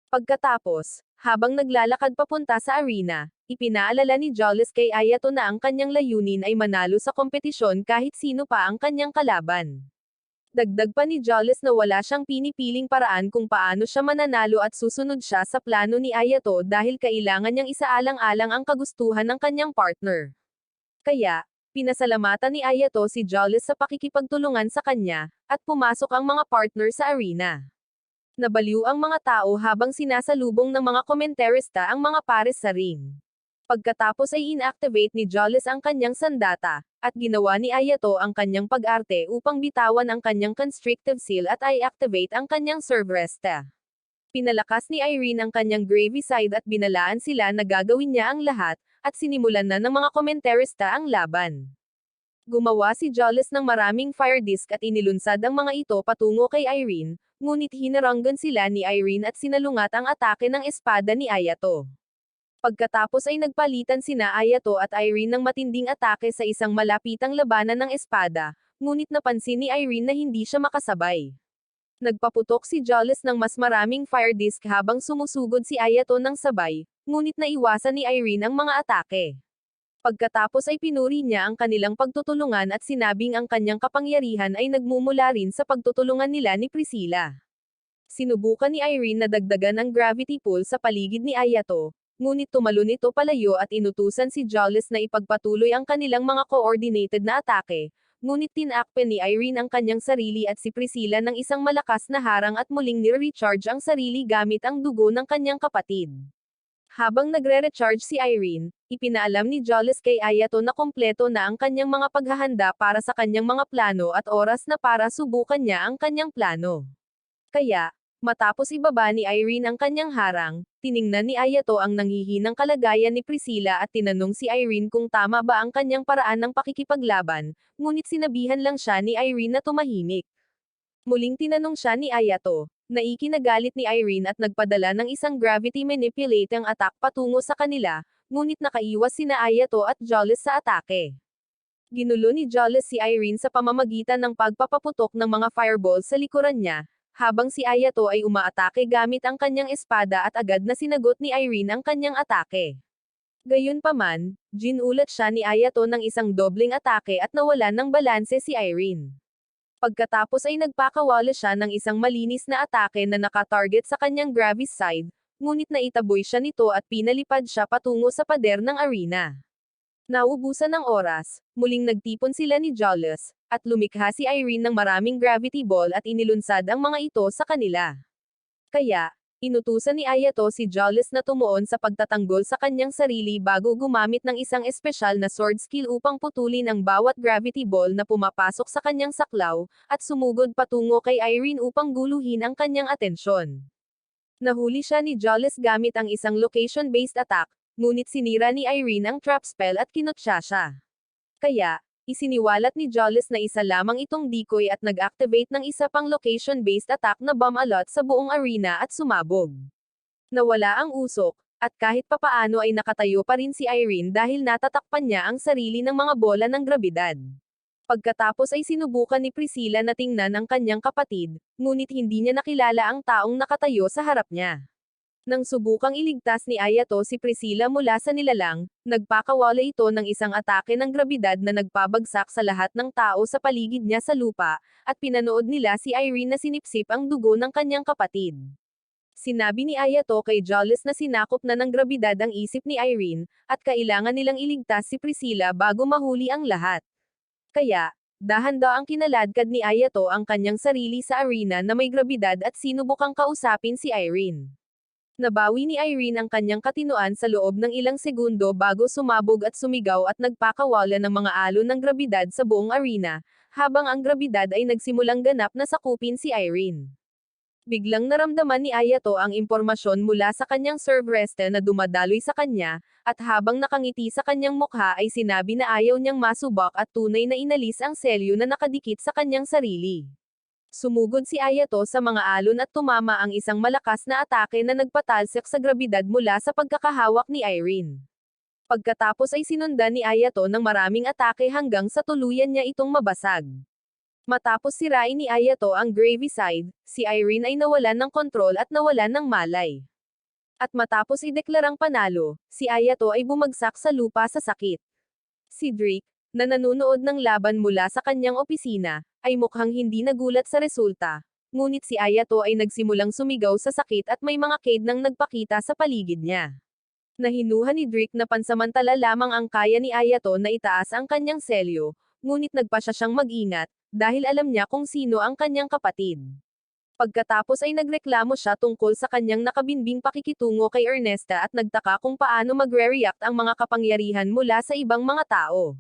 Pagkatapos, habang naglalakad papunta sa arena, ipinaalala ni Jolles kay Ayato na ang kanyang layunin ay manalo sa kompetisyon kahit sino pa ang kanyang kalaban. Dagdag pa ni Jolles na wala siyang pinipiling paraan kung paano siya mananalo at susunod siya sa plano ni Ayato dahil kailangan niyang isaalang-alang ang kagustuhan ng kanyang partner. Kaya, pinasalamatan ni Ayato si Jolles sa pakikipagtulungan sa kanya, at pumasok ang mga partner sa arena. Nabaliw ang mga tao habang sinasalubong ng mga komentarista ang mga pares sa ring. Pagkatapos ay inactivate ni Jolles ang kanyang sandata, at ginawa ni Ayato ang kanyang pag-arte upang bitawan ang kanyang constrictive seal at i-activate ang kanyang Cereverista. Pinalakas ni Irene ang kanyang Gravy side at binalaan sila na gagawin niya ang lahat, at sinimulan na ng mga komentarista ang laban. Gumawa si Jolles ng maraming fire disc at inilunsad ang mga ito patungo kay Irene, ngunit hinaranggan sila ni Irene at sinalungat ang atake ng espada ni Ayato. Pagkatapos ay nagpalitan sina Ayato at Irene ng matinding atake sa isang malapitang labanan ng espada, ngunit napansin ni Irene na hindi siya makasabay. Nagpaputok si Jolles ng mas maraming fire disc habang sumusugod si Ayato ng sabay, ngunit naiwasan ni Irene ang mga atake. Pagkatapos ay pinuri niya ang kanilang pagtutulungan at sinabing ang kanyang kapangyarihan ay nagmumula rin sa pagtutulungan nila ni Priscilla. Sinubukan ni Irene na dagdagan ang gravity pull sa paligid ni Ayato, ngunit tumalon ito palayo at inutusan si Jolles na ipagpatuloy ang kanilang mga coordinated na atake, ngunit tinakpan ni Irene ang kanyang sarili at si Priscilla ng isang malakas na harang at muling nire-recharge ang sarili gamit ang dugo ng kanyang kapatid. Habang nagre-recharge si Irene, ipinaalam ni Jolles kay Ayato na kompleto na ang kanyang mga paghahanda para sa kanyang mga plano at oras na para subukan niya ang kanyang plano. Kaya, matapos ibaba ni Irene ang kanyang harang, tiningnan ni Ayato ang nanghihinang kalagayan ni Priscilla at tinanong si Irene kung tama ba ang kanyang paraan ng pakikipaglaban, ngunit sinabihan lang siya ni Irene na tumahimik. Muling tinanong siya ni Ayato, na ikinagalit ni Irene at nagpadala ng isang gravity manipulating attack patungo sa kanila, ngunit nakaiwas sina Ayato at Jolles sa atake. Ginulo ni Jolles si Irene sa pamamagitan ng pagpapaputok ng mga fireballs sa likuran niya, habang si Ayato ay umaatake gamit ang kanyang espada at agad na sinagot ni Irene ang kanyang atake. Gayunpaman, ginulat siya ni Ayato ng isang dobleng atake at nawalan ng balanse si Irene. Pagkatapos ay nagpakawala siya ng isang malinis na atake na nakatarget sa kanyang Gravy side, ngunit naitaboy siya nito at pinalipad siya patungo sa pader ng arena. Naubusan ng oras, muling nagtipon sila ni Jolles, at lumikha si Irene ng maraming gravity ball at inilunsad ang mga ito sa kanila. Kaya, inutusan ni Ayato si Jolles na tumuon sa pagtatanggol sa kanyang sarili bago gumamit ng isang espesyal na sword skill upang putulin ang bawat gravity ball na pumapasok sa kanyang saklaw, at sumugod patungo kay Irene upang guluhin ang kanyang atensyon. Nahuli siya ni Jolles gamit ang isang location-based attack, ngunit sinira ni Irene ang trap spell at kinutya siya. Kaya, isiniwalat ni Jolles na isa lamang itong decoy at nag-activate ng isa pang location-based attack na bomb alot sa buong arena at sumabog. Nawala ang usok, at kahit papaano ay nakatayo pa rin si Irene dahil natatakpan niya ang sarili ng mga bola ng grabidad. Pagkatapos ay sinubukan ni Priscilla na tingnan ang kanyang kapatid, ngunit hindi niya nakilala ang taong nakatayo sa harap niya. Nang subukang iligtas ni Ayato si Priscilla mula sa nilalang, nagpakawala ito ng isang atake ng grabidad na nagpabagsak sa lahat ng tao sa paligid niya sa lupa, at pinanood nila si Irene na sinipsip ang dugo ng kanyang kapatid. Sinabi ni Ayato kay Jolles na sinakop na ng grabidad ang isip ni Irene, at kailangan nilang iligtas si Priscilla bago mahuli ang lahat. Kaya, dahan-dahan ang kinaladkad ni Ayato ang kanyang sarili sa arena na may grabidad at sinubukang kausapin si Irene. Nabawi ni Irene ang kanyang katinoan sa loob ng ilang segundo bago sumabog at sumigaw at nagpakawala ng mga alon ng grabidad sa buong arena, habang ang grabidad ay nagsimulang ganap na sakupin si Irene. Biglang naramdaman ni Ayato ang impormasyon mula sa kanyang serve resta na dumadaloy sa kanya, at habang nakangiti sa kanyang mukha ay sinabi na ayaw niyang masubak at tunay na inalis ang selyo na nakadikit sa kanyang sarili. Sumugod si Ayato sa mga alon at tumama ang isang malakas na atake na nagpatalsik sa grabidad mula sa pagkakahawak ni Irene. Pagkatapos ay sinundan ni Ayato ng maraming atake hanggang sa tuluyan niya itong mabasag. Matapos sirain ni Ayato ang Gravyside, si Irene ay nawalan ng kontrol at nawalan ng malay. At matapos ideklarang panalo, si Ayato ay bumagsak sa lupa sa sakit. Si Drake, na nanonood ng laban mula sa kanyang opisina, ay mukhang hindi nagulat sa resulta. Ngunit si Ayato ay nagsimulang sumigaw sa sakit at may mga kid nang nagpakita sa paligid niya. Nahinuha ni Drake na pansamantala lamang ang kaya ni Ayato na itaas ang kanyang selyo, ngunit nagpa siya siyang mag-ingat, dahil alam niya kung sino ang kanyang kapatid. Pagkatapos ay nagreklamo siya tungkol sa kanyang nakabinbing pakikitungo kay Ernesta at nagtaka kung paano magre-react ang mga kapangyarihan mula sa ibang mga tao.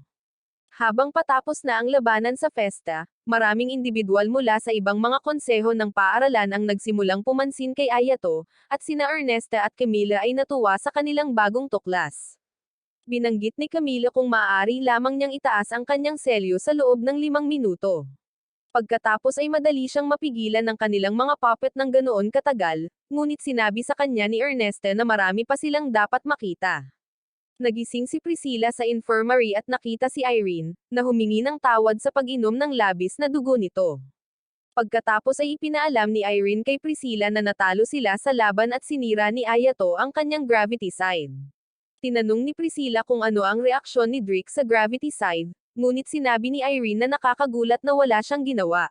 Habang patapos na ang labanan sa festa, maraming individual mula sa ibang mga konseho ng paaralan ang nagsimulang pumansin kay Ayato, at sina Ernesta at Camila ay natuwa sa kanilang bagong tuklas. Binanggit ni Camila kung maaari lamang niyang itaas ang kanyang selyo sa loob ng 5 minuto. Pagkatapos ay madali siyang mapigilan ng kanilang mga puppet ng ganoon katagal, ngunit sinabi sa kanya ni Ernesta na marami pa silang dapat makita. Nagising si Priscilla sa infirmary at nakita si Irene, na humingi ng tawad sa pag-inom ng labis na dugo nito. Pagkatapos ay ipinaalam ni Irene kay Priscilla na natalo sila sa laban at sinira ni Ayato ang kanyang gravity side. Tinanong ni Priscilla kung ano ang reaksyon ni Drake sa gravity side, ngunit sinabi ni Irene na nakakagulat na wala siyang ginawa.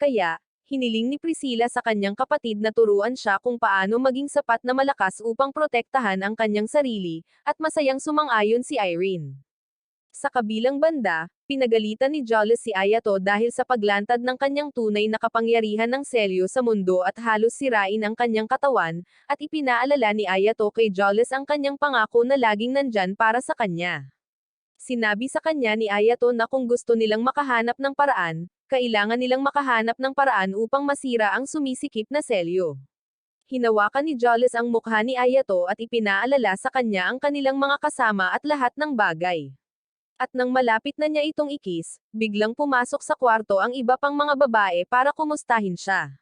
Kaya, hiniling ni Priscilla sa kanyang kapatid na turuan siya kung paano maging sapat na malakas upang protektahan ang kanyang sarili, at masayang sumang-ayon si Irene. Sa kabilang banda, pinagalitan ni Jolles si Ayato dahil sa paglantad ng kanyang tunay na kapangyarihan ng selyo sa mundo at halos sirain ang kanyang katawan, at ipinaalala ni Ayato kay Jolles ang kanyang pangako na laging nandyan para sa kanya. Sinabi sa kanya ni Ayato na kung gusto nilang makahanap ng paraan, kailangan nilang makahanap ng paraan upang masira ang sumisikip na selyo. Hinawakan ni Jolles ang mukha ni Ayato at ipinaalala sa kanya ang kanilang mga kasama at lahat ng bagay. At nang malapit na niya itong ikis, biglang pumasok sa kwarto ang iba pang mga babae para kumustahin siya.